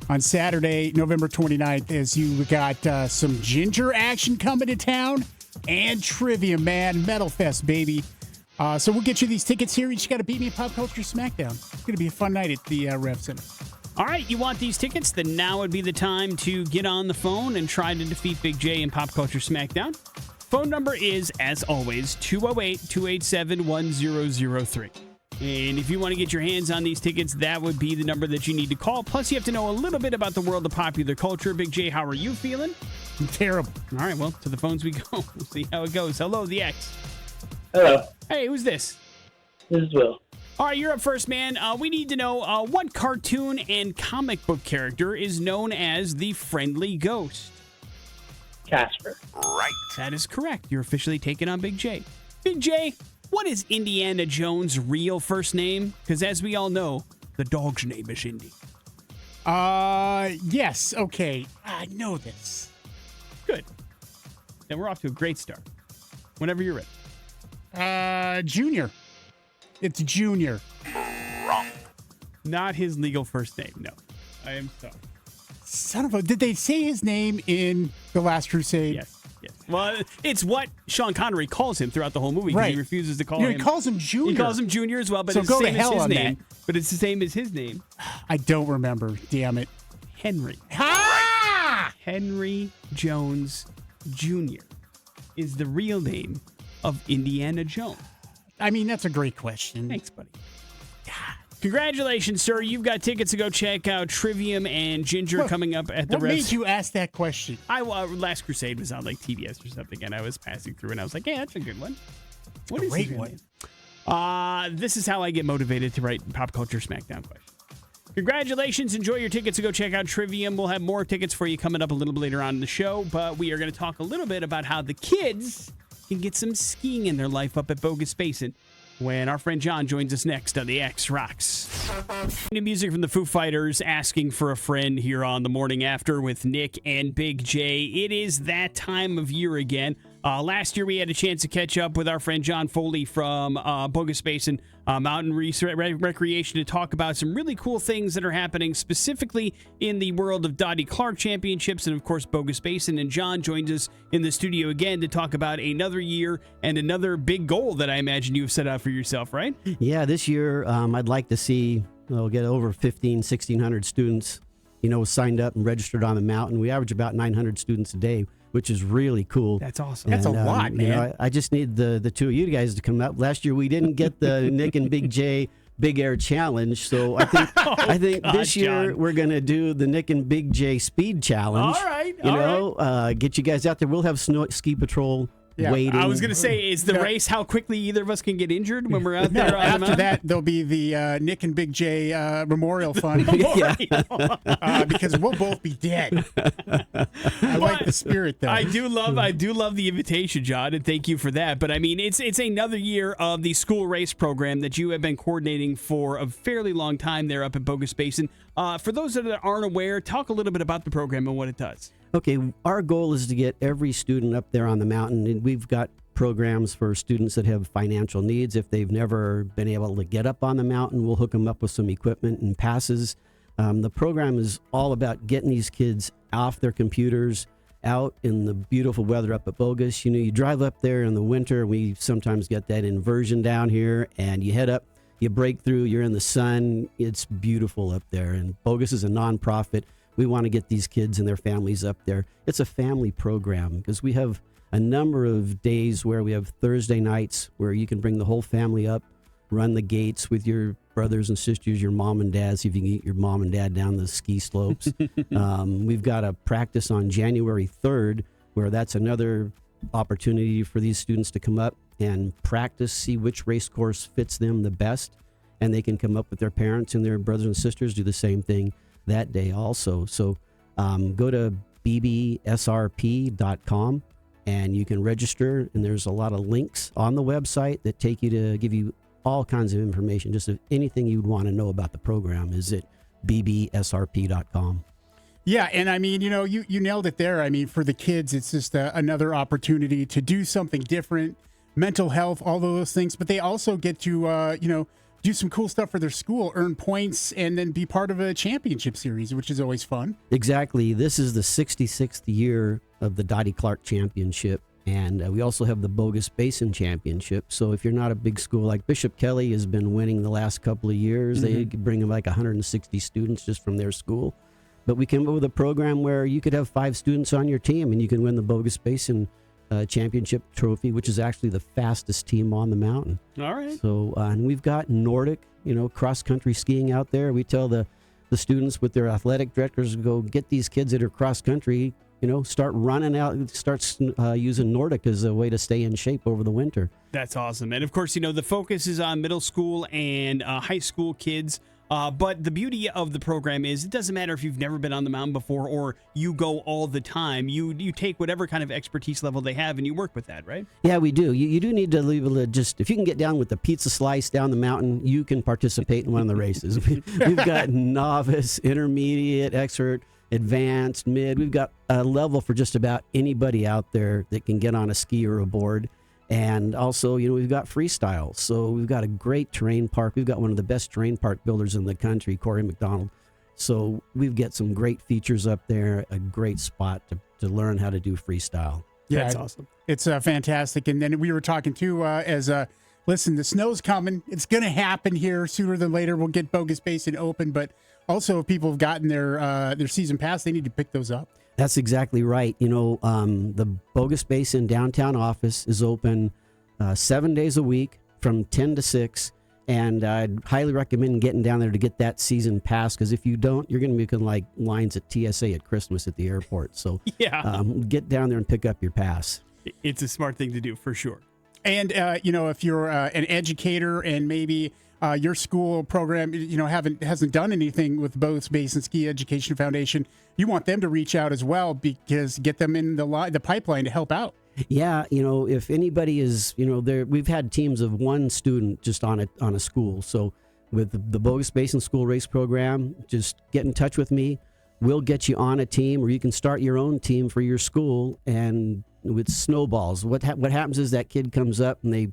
Speaker 3: on Saturday, November 29th, as you got some Ginger action coming to town and trivia, man. Metal Fest, baby. So we'll get you these tickets here. You just got to beat me at Pop Culture Smackdown. It's going to be a fun night at the Rev Center.
Speaker 2: All right, you want these tickets? Then now would be the time to get on the phone and try to defeat Big J in Pop Culture Smackdown. Phone number is, as always, 208-287-1003. And if you want to get your hands on these tickets, that would be the number that you need to call. Plus, you have to know a little bit about the world of popular culture. Big J, how are you feeling?
Speaker 3: I'm terrible.
Speaker 2: All right, well, to the phones we go. We'll see how it goes. Hello, the X.
Speaker 11: Hello.
Speaker 2: Hey, who's this?
Speaker 11: This is Will.
Speaker 2: All right, you're up first, man. We need to know what cartoon and comic book character is known as the Friendly Ghost?
Speaker 11: Casper.
Speaker 2: Right. That is correct. You're officially taking on Big J. Big J, what is Indiana Jones' real first name? Because as we all know, the dog's name is Indy.
Speaker 3: Yes. Okay. I know this.
Speaker 2: Good. Then we're off to a great start. Whenever you're ready.
Speaker 3: Junior. It's Junior.
Speaker 2: Wrong. Not his legal first name, no. I am sorry.
Speaker 3: Son of a... Did they say his name in The Last Crusade?
Speaker 2: Yes. Well, it's what Sean Connery calls him throughout the whole movie because
Speaker 3: right.
Speaker 2: He refuses to call him.
Speaker 3: He calls him Junior.
Speaker 2: He calls him Junior as well, but
Speaker 3: so
Speaker 2: it's the
Speaker 3: go
Speaker 2: same
Speaker 3: to hell
Speaker 2: as his
Speaker 3: on
Speaker 2: name.
Speaker 3: that.
Speaker 2: But it's the same as his name.
Speaker 3: I don't remember. Damn it.
Speaker 2: Henry.
Speaker 3: Ha!
Speaker 2: Henry Jones Jr. is the real name of Indiana Jones.
Speaker 3: I mean, that's a great question.
Speaker 2: Thanks, buddy. Congratulations, sir. You've got tickets to go check out Trivium and Ginger coming up at the
Speaker 3: What made you ask that question?
Speaker 2: Last Crusade was on like TBS or something, and I was passing through, and I was like, yeah, that's a good one. What is
Speaker 3: great
Speaker 2: his
Speaker 3: one.
Speaker 2: name? This is how I get motivated to write Pop Culture Smackdown questions. Congratulations. Enjoy your tickets to go check out Trivium. We'll have more tickets for you coming up a little bit later on in the show, but we are going to talk a little bit about how the kids can get some skiing in their life up at Bogus Basin when our friend John joins us next on the X Rocks. New music from the Foo Fighters, Asking for a Friend here on The Morning After with Nick and Big J. It is that time of year again. Last year we had a chance to catch up with our friend John Foley from Bogus Basin Mountain Recreation to talk about some really cool things that are happening specifically in the world of Dottie Clark Championships and, of course, Bogus Basin. And John joins us in the studio again to talk about another year and another big goal that I imagine you've set out for yourself, right?
Speaker 12: Yeah, this year I'd like to see get over 1,600 students, signed up and registered on the mountain. We average about 900 students a day, which is really cool.
Speaker 2: That's awesome.
Speaker 3: That's a lot, man.
Speaker 12: I just need the two of you guys to come up. Last year we didn't get the Nick and Big J Big Air Challenge, so I think this year
Speaker 2: John,
Speaker 12: we're gonna do the Nick and Big J Speed Challenge.
Speaker 2: All right,
Speaker 12: Get you guys out there. We'll have ski patrol. Waiting.
Speaker 2: I was going to say, is the race how quickly either of us can get injured when we're out there?
Speaker 3: After that, there'll be the Nick and Big J Memorial Fund. Because we'll both be dead. I like the spirit, though.
Speaker 2: I do love the invitation, John, and thank you for that. But I mean, it's another year of the school race program that you have been coordinating for a fairly long time there up at Bogus Basin. For those that aren't aware, talk a little bit about the program and what it does.
Speaker 12: Okay, our goal is to get every student up there on the mountain, and we've got programs for students that have financial needs. If they've never been able to get up on the mountain, we'll hook them up with some equipment and passes. The program is all about getting these kids off their computers, out in the beautiful weather up at Bogus. You drive up there in the winter, we sometimes get that inversion down here, and you head up, you break through, you're in the sun. It's beautiful up there, and Bogus is a nonprofit. We want to get these kids and their families up there. It's a family program because we have a number of days where we have Thursday nights where you can bring the whole family up, run the gates with your brothers and sisters, your mom and dad, see if you can get your mom and dad down the ski slopes. We've got a practice on January 3rd where that's another opportunity for these students to come up and practice, see which race course fits them the best, and they can come up with their parents and their brothers and sisters, do the same thing that day also. So go to bbsrp.com and you can register, and there's a lot of links on the website that take you to give you all kinds of information. Just anything you'd want to know about the program is at bbsrp.com.
Speaker 3: Yeah, and I mean, you nailed it there. I mean, for the kids, it's just another opportunity to do something different, mental health, all those things, but they also get to do some cool stuff for their school, earn points, and then be part of a championship series, which is always fun.
Speaker 12: Exactly. This is the 66th year of the Dottie Clark Championship, and we also have the Bogus Basin Championship. So if you're not a big school, like Bishop Kelly has been winning the last couple of years, they bring like 160 students just from their school. But we came up with a program where you could have 5 students on your team, and you can win the Bogus Basin championship trophy, which is actually the fastest team on the mountain.
Speaker 2: All right.
Speaker 12: So and we've got Nordic, cross country skiing out there. We tell the students with their athletic directors to go get these kids that are cross country, start running out, start using Nordic as a way to stay in shape over the winter.
Speaker 2: That's awesome. And of course, the focus is on middle school and high school kids. But the beauty of the program is it doesn't matter if you've never been on the mountain before or you go all the time. You take whatever kind of expertise level they have and you work with that, right?
Speaker 12: Yeah, we do. You do need to leave if you can get down with the pizza slice down the mountain, you can participate in one of the races. We've got novice, intermediate, expert, advanced, mid. We've got a level for just about anybody out there that can get on a ski or a board. And also, we've got freestyle. So we've got a great terrain park. We've got one of the best terrain park builders in the country, Corey McDonald. So we've got some great features up there, a great spot to learn how to do freestyle.
Speaker 3: Yeah,
Speaker 2: that's awesome.
Speaker 3: It's fantastic. And then we were talking too, listen, the snow's coming. It's going to happen here sooner than later. We'll get Bogus Basin open. But also, if people have gotten their season pass, they need to pick those up.
Speaker 12: That's exactly right. The Bogus Basin downtown office is open 7 days a week from 10 to 6. And I'd highly recommend getting down there to get that season pass, because if you don't, you're going to be looking like lines at TSA at Christmas at the airport. So get down there and pick up your pass.
Speaker 2: It's a smart thing to do for sure.
Speaker 3: And, if you're an educator and maybe your school program, hasn't done anything with Bogus Basin Ski Education Foundation, you want them to reach out as well, because get them in the pipeline to help out.
Speaker 12: Yeah, if anybody is, there, we've had teams of one student just on a school. So with the Bogus Basin School Race Program, just get in touch with me. We'll get you on a team, or you can start your own team for your school. And with snowballs, what happens is that kid comes up and they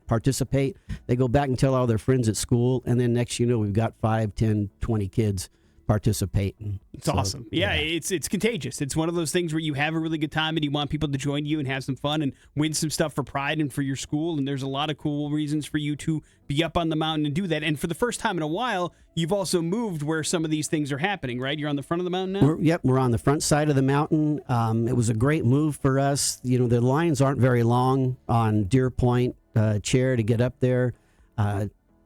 Speaker 12: participate. They go back and tell all their friends at school, and then next we've got 5, 10, 20 kids participating.
Speaker 2: It's awesome. Yeah, it's contagious. It's one of those things where you have a really good time and you want people to join you and have some fun and win some stuff for pride and for your school. And there's a lot of cool reasons for you to be up on the mountain and do that. And for the first time in a while, you've also moved where some of these things are happening, right? You're on the front of the mountain now?
Speaker 12: We're on the front side of the mountain. It was a great move for us. The lines aren't very long on Deer Point Chair to get up there.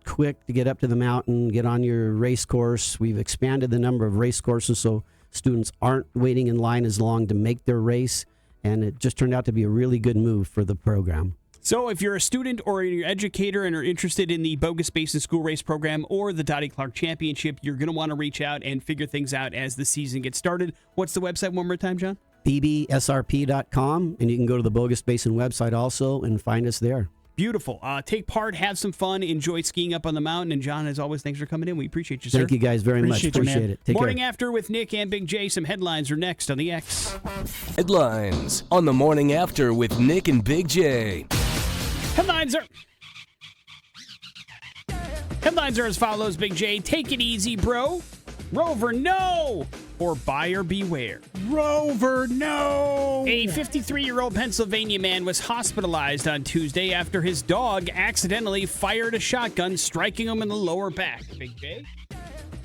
Speaker 12: Quick to get up to the mountain, get on your race course. We've expanded the number of race courses so students aren't waiting in line as long to make their race, and it just turned out to be a really good move for the program.
Speaker 2: So if you're a student or an educator and are interested in the Bogus Basin School Race Program or the Dottie Clark Championship, you're going to want to reach out and figure things out as the season gets started. What's the website one more time, John?
Speaker 12: bbsrp.com, and you can go to the Bogus Basin website also and find us there.
Speaker 2: Beautiful. Take part, have some fun, enjoy skiing up on the mountain. And John, as always, thanks for coming in. We appreciate you, sir.
Speaker 12: Thank you guys very much. Appreciate it. Take
Speaker 2: Morning
Speaker 12: care.
Speaker 2: After with Nick and Big J. Some headlines are next on the X.
Speaker 9: Headlines on the Morning After with Nick and Big J.
Speaker 2: Headlines are as follows, Big J. Take it easy, bro. Rover, no! Or buyer beware.
Speaker 3: Rover, no!
Speaker 2: A 53-year-old Pennsylvania man was hospitalized on Tuesday after his dog accidentally fired a shotgun, striking him in the lower back. Big J?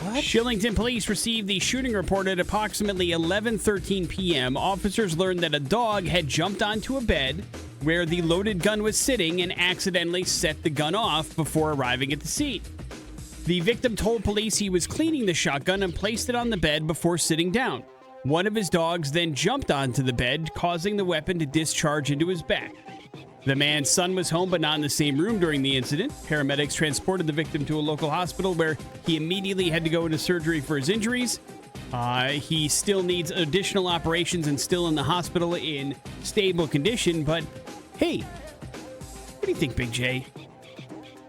Speaker 3: What?
Speaker 2: Shillington police received the shooting report at approximately 11:13 p.m. Officers learned that a dog had jumped onto a bed where the loaded gun was sitting and accidentally set the gun off before arriving at the scene. The victim told police he was cleaning the shotgun and placed it on the bed before sitting down. One of his dogs then jumped onto the bed, causing the weapon to discharge into his back. The man's son was home but not in the same room during the incident. Paramedics transported the victim to a local hospital where he immediately had to go into surgery for his injuries. He still needs additional operations and still in the hospital in stable condition. But hey, what do you think, Big J?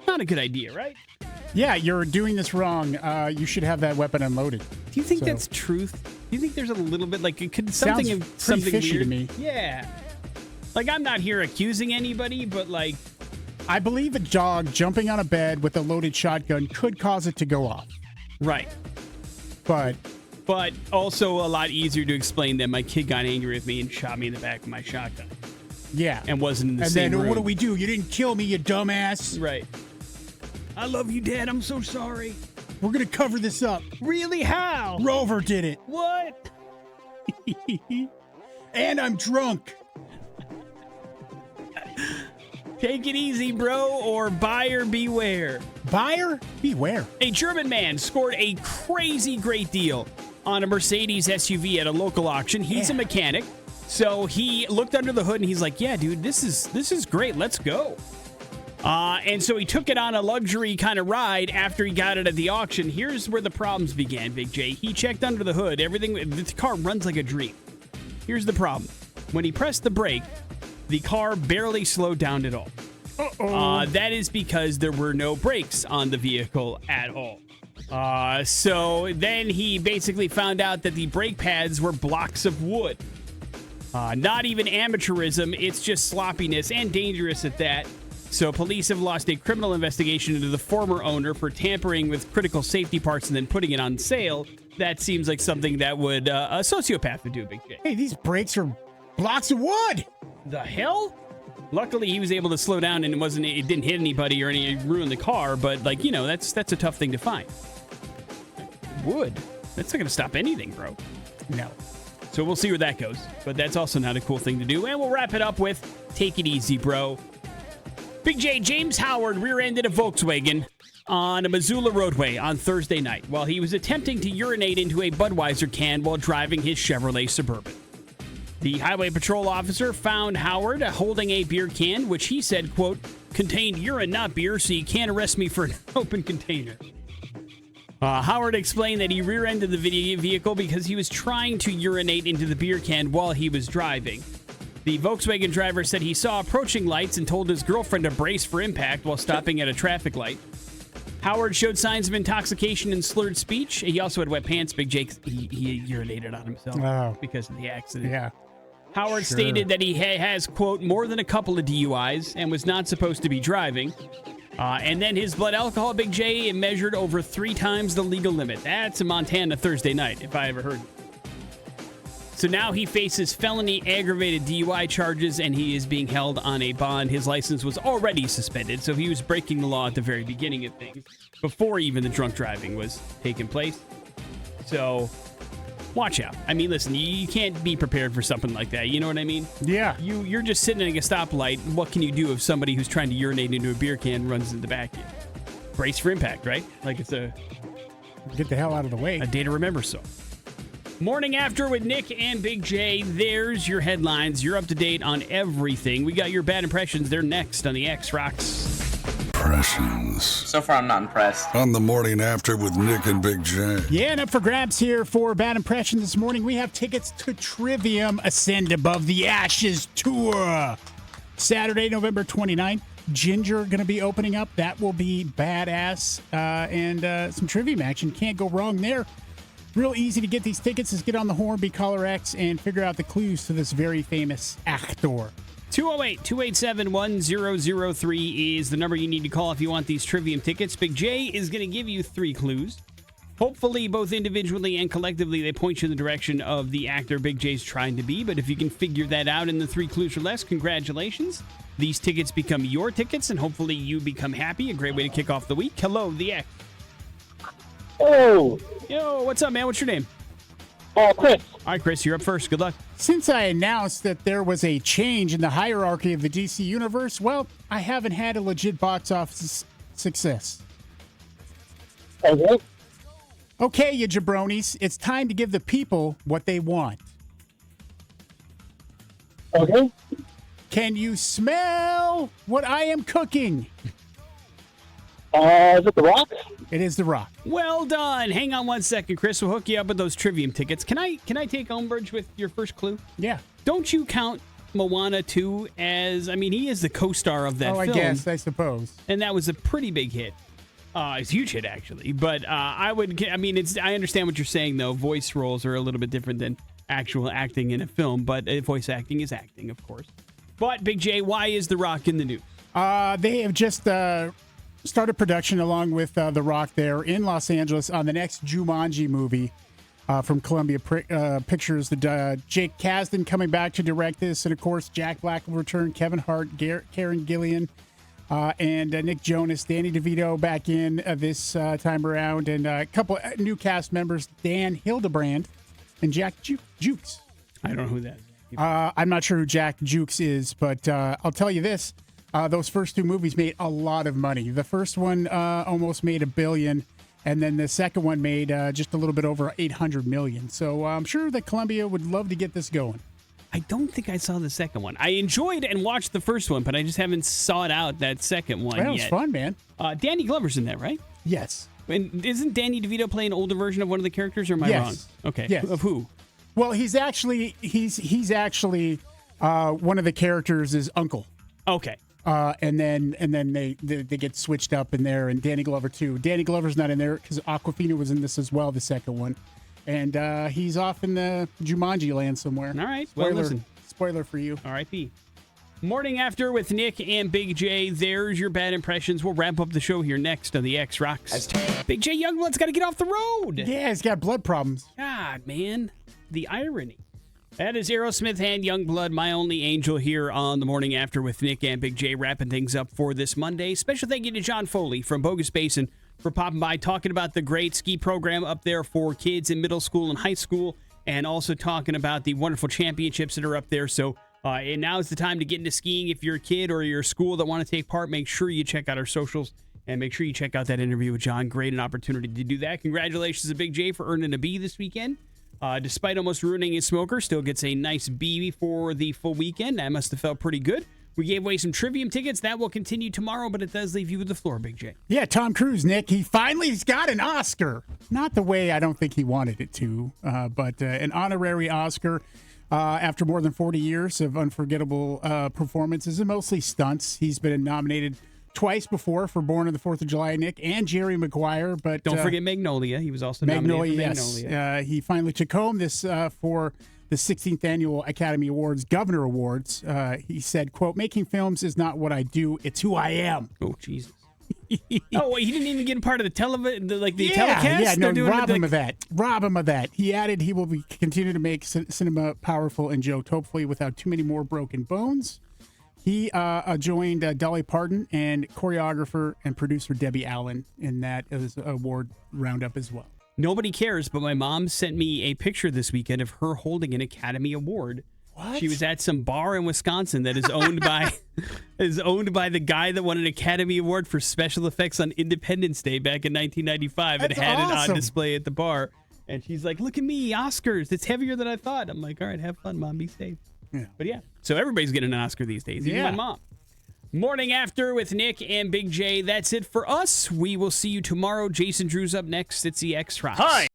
Speaker 2: Not a good idea, right?
Speaker 3: Yeah, you're doing this wrong. You should have that weapon unloaded.
Speaker 2: Do you think that's truth? Do you think there's a little bit like it could
Speaker 3: Sounds
Speaker 2: something
Speaker 3: fishy
Speaker 2: weird
Speaker 3: to me.
Speaker 2: Yeah. Like, I'm not here accusing anybody, but like,
Speaker 3: I believe a dog jumping on a bed with a loaded shotgun could cause it to go off.
Speaker 2: Right.
Speaker 3: But
Speaker 2: also a lot easier to explain that my kid got angry with me and shot me in the back with my shotgun.
Speaker 3: Yeah.
Speaker 2: And wasn't in the
Speaker 3: and
Speaker 2: same
Speaker 3: then
Speaker 2: room.
Speaker 3: what do we do? You didn't kill me, you dumbass.
Speaker 2: Right. I love you, Dad. I'm so sorry.
Speaker 3: We're going to cover this up.
Speaker 2: Really? How?
Speaker 3: Rover did it.
Speaker 2: What?
Speaker 3: And I'm drunk.
Speaker 2: Take it easy, bro, or buyer beware.
Speaker 3: Buyer beware.
Speaker 2: A German man scored a crazy great deal on a Mercedes SUV at a local auction. He's a mechanic, so he looked under the hood and he's like, "Yeah, dude, this is great. Let's go." And so he took it on a luxury kind of ride after he got it at the auction. Here's where the problems began, Big J. He checked under the hood. The car runs like a dream. Here's the problem. When he pressed the brake, the car barely slowed down at all. That is because there were no brakes on the vehicle at all. So then he basically found out that the brake pads were blocks of wood. Not even amateurism, it's just sloppiness and dangerous at that. So police have launched a criminal investigation into the former owner for tampering with critical safety parts and then putting it on sale. That seems like something that would a sociopath would do, Big J.
Speaker 3: Hey, these brakes are blocks of wood.
Speaker 2: The hell? Luckily, he was able to slow down and it didn't hit anybody or ruin the car. But like, that's a tough thing to find. Wood. That's not going to stop anything, bro.
Speaker 3: No.
Speaker 2: So we'll see where that goes. But that's also not a cool thing to do. And we'll wrap it up with take it easy, bro. Big J, James Howard rear-ended a Volkswagen on a Missoula roadway on Thursday night while he was attempting to urinate into a Budweiser can while driving his Chevrolet Suburban. The highway patrol officer found Howard holding a beer can, which he said, quote, contained urine, not beer, so you can't arrest me for an open container. Howard explained that he rear-ended the vehicle because he was trying to urinate into the beer can while he was driving. The Volkswagen driver said he saw approaching lights and told his girlfriend to brace for impact while stopping at a traffic light. Howard showed signs of intoxication and slurred speech. He also had wet pants. Big Jake, he urinated on himself because of the accident.
Speaker 3: Yeah.
Speaker 2: Howard stated that he has, quote, more than a couple of DUIs and was not supposed to be driving. And then his blood alcohol, Big J, measured over 3 times the legal limit. That's a Montana Thursday night, if I ever heard. So now he faces felony aggravated DUI charges, and he is being held on a bond. His license was already suspended, so he was breaking the law at the very beginning of things, before even the drunk driving was taking place. So watch out. I mean, listen, you can't be prepared for something like that. You know what I mean?
Speaker 3: Yeah.
Speaker 2: You're just sitting at a stoplight. What can you do if somebody who's trying to urinate into a beer can runs in the back of you? Brace for impact, right? Like it's a...
Speaker 3: Get the hell out of the way.
Speaker 2: A day to remember, so. Morning After with Nick and Big J. There's your headlines. You're up to date on everything. We got your bad impressions. They're next on the X Rocks.
Speaker 4: Impressions.
Speaker 13: So far, I'm not impressed.
Speaker 4: On the Morning After with Nick and Big J.
Speaker 3: Yeah, and up for grabs here for Bad Impression this morning. We have tickets to Trivium Ascend Above the Ashes Tour. Saturday, November 29th. Ginger going to be opening up. That will be badass. And some Trivium action. Can't go wrong there. Real easy to get these tickets. Is get on the horn, be caller X, and figure out the clues to this very famous actor.
Speaker 2: 208-287-1003 is the number you need to call if you want these Trivium tickets. Big J is going to give you 3 clues. Hopefully, both individually and collectively, they point you in the direction of the actor Big J's trying to be. But if you can figure that out in the 3 clues or less, congratulations. These tickets become your tickets, and hopefully you become happy. A great way to kick off the week. Hello, the X.
Speaker 11: Oh.
Speaker 2: Yo, what's up, man? What's your name?
Speaker 11: Chris.
Speaker 2: All right, Chris, you're up first. Good luck.
Speaker 3: Since I announced that there was a change in the hierarchy of the DC universe, well, I haven't had a legit box office success.
Speaker 11: Okay.
Speaker 3: Okay, you jabronis, it's time to give the people what they want.
Speaker 11: Okay.
Speaker 3: Can you smell what I am cooking?
Speaker 11: Is it The Rock?
Speaker 3: It is The Rock.
Speaker 2: Well done. Hang on one second, Chris. We'll hook you up with those Trivium tickets. Can I take umbrage with your first clue?
Speaker 3: Yeah.
Speaker 2: Don't you count Moana 2 as, I mean, he is the co-star of that film.
Speaker 3: I guess, I suppose.
Speaker 2: And that was a pretty big hit. It's a huge hit, actually. But I understand what you're saying, though. Voice roles are a little bit different than actual acting in a film, but voice acting is acting, of course. But, Big J, why is The Rock in the news?
Speaker 3: They have just started production along with The Rock there in Los Angeles on the next Jumanji movie from Columbia Pictures. Jake Kasdan coming back to direct this, and of course Jack Black will return, Kevin Hart, Karen Gillian, and Nick Jonas, Danny DeVito back in this time around, and a couple new cast members, Dan Hildebrand and Jack Jukes.
Speaker 2: I don't know who that is.
Speaker 3: I'm not sure who Jack Jukes is, but I'll tell you this. Those first 2 movies made a lot of money. The first one almost made $1 billion, and then the second one made just a little bit over $800 million. So I'm sure that Columbia would love to get this going.
Speaker 2: I don't think I saw the second one. I enjoyed and watched the first one, but I just haven't sought out that second one yet.
Speaker 3: It was fun, man.
Speaker 2: Danny Glover's in that, right?
Speaker 3: Yes.
Speaker 2: And isn't Danny DeVito playing an older version of one of the characters, or am I wrong? Okay.
Speaker 3: Yes.
Speaker 2: Of who?
Speaker 3: Well, he's actually one of the characters is Uncle.
Speaker 2: Okay.
Speaker 3: And then they get switched up in there, and Danny Glover too. Danny Glover's not in there because Awkwafina was in this as well, the second one, and he's off in the Jumanji land somewhere.
Speaker 2: All right.
Speaker 3: Spoiler,
Speaker 2: well, listen.
Speaker 3: Spoiler for you.
Speaker 2: R.I.P. Morning After with Nick and Big J. There's your bad impressions. We'll wrap up the show here next on the X Rocks. Big J Youngblood's got to get off the road.
Speaker 3: Yeah, he's got blood problems.
Speaker 2: God, man, the irony. That is Aerosmith and Youngblood, My Only Angel, here on the Morning After with Nick and Big J, wrapping things up for this Monday. Special thank you to John Foley from Bogus Basin for popping by, talking about the great ski program up there for kids in middle school and high school, and also talking about the wonderful championships that are up there. So and now is the time to get into skiing. If you're a kid or you're a school that want to take part, make sure you check out our socials and make sure you check out that interview with John. Great an opportunity to do that. Congratulations to Big J for earning a B this weekend. Despite almost ruining his smoker, still gets a nice B for the full weekend. That must have felt pretty good. We gave away some Trivium tickets. That will continue tomorrow, but it does leave you with the floor, Big J.
Speaker 3: Yeah, Tom Cruise, Nick, he's got an Oscar. Not the way I don't think he wanted it to, but an honorary Oscar After more than 40 years of unforgettable performances and mostly stunts, he's been nominated twice before for Born on the 4th of July, Nick, and Jerry Maguire. But
Speaker 2: don't forget Magnolia. He was also nominated for Magnolia.
Speaker 3: Yes. He finally took home this for the 16th Annual Academy Awards, Governor Awards. He said, quote, "Making films is not what I do, it's who I am."
Speaker 2: Oh, Jesus. Oh, wait, he didn't even get part of the telecast?
Speaker 3: Yeah, no,
Speaker 2: They're
Speaker 3: rob him of that. Rob him of that. He added he will continue to make cinema powerful and joked, hopefully without too many more broken bones. He joined Dolly Parton and choreographer and producer Debbie Allen in that award roundup as well.
Speaker 2: Nobody cares, but my mom sent me a picture this weekend of her holding an Academy Award.
Speaker 3: What?
Speaker 2: She was at some bar in Wisconsin that is owned by the guy that won an Academy Award for special effects on Independence Day back in 1995 and had it on display at the bar. And she's like, "Look at me, Oscars. It's heavier than I thought." I'm like, "All right, have fun, Mom. Be safe."
Speaker 3: Yeah.
Speaker 2: But yeah, so everybody's getting an Oscar these days, even my mom. Morning After with Nick and Big J. That's it for us. We will see you tomorrow. Jason Drew's up next. It's the X Rocks.
Speaker 1: Hi.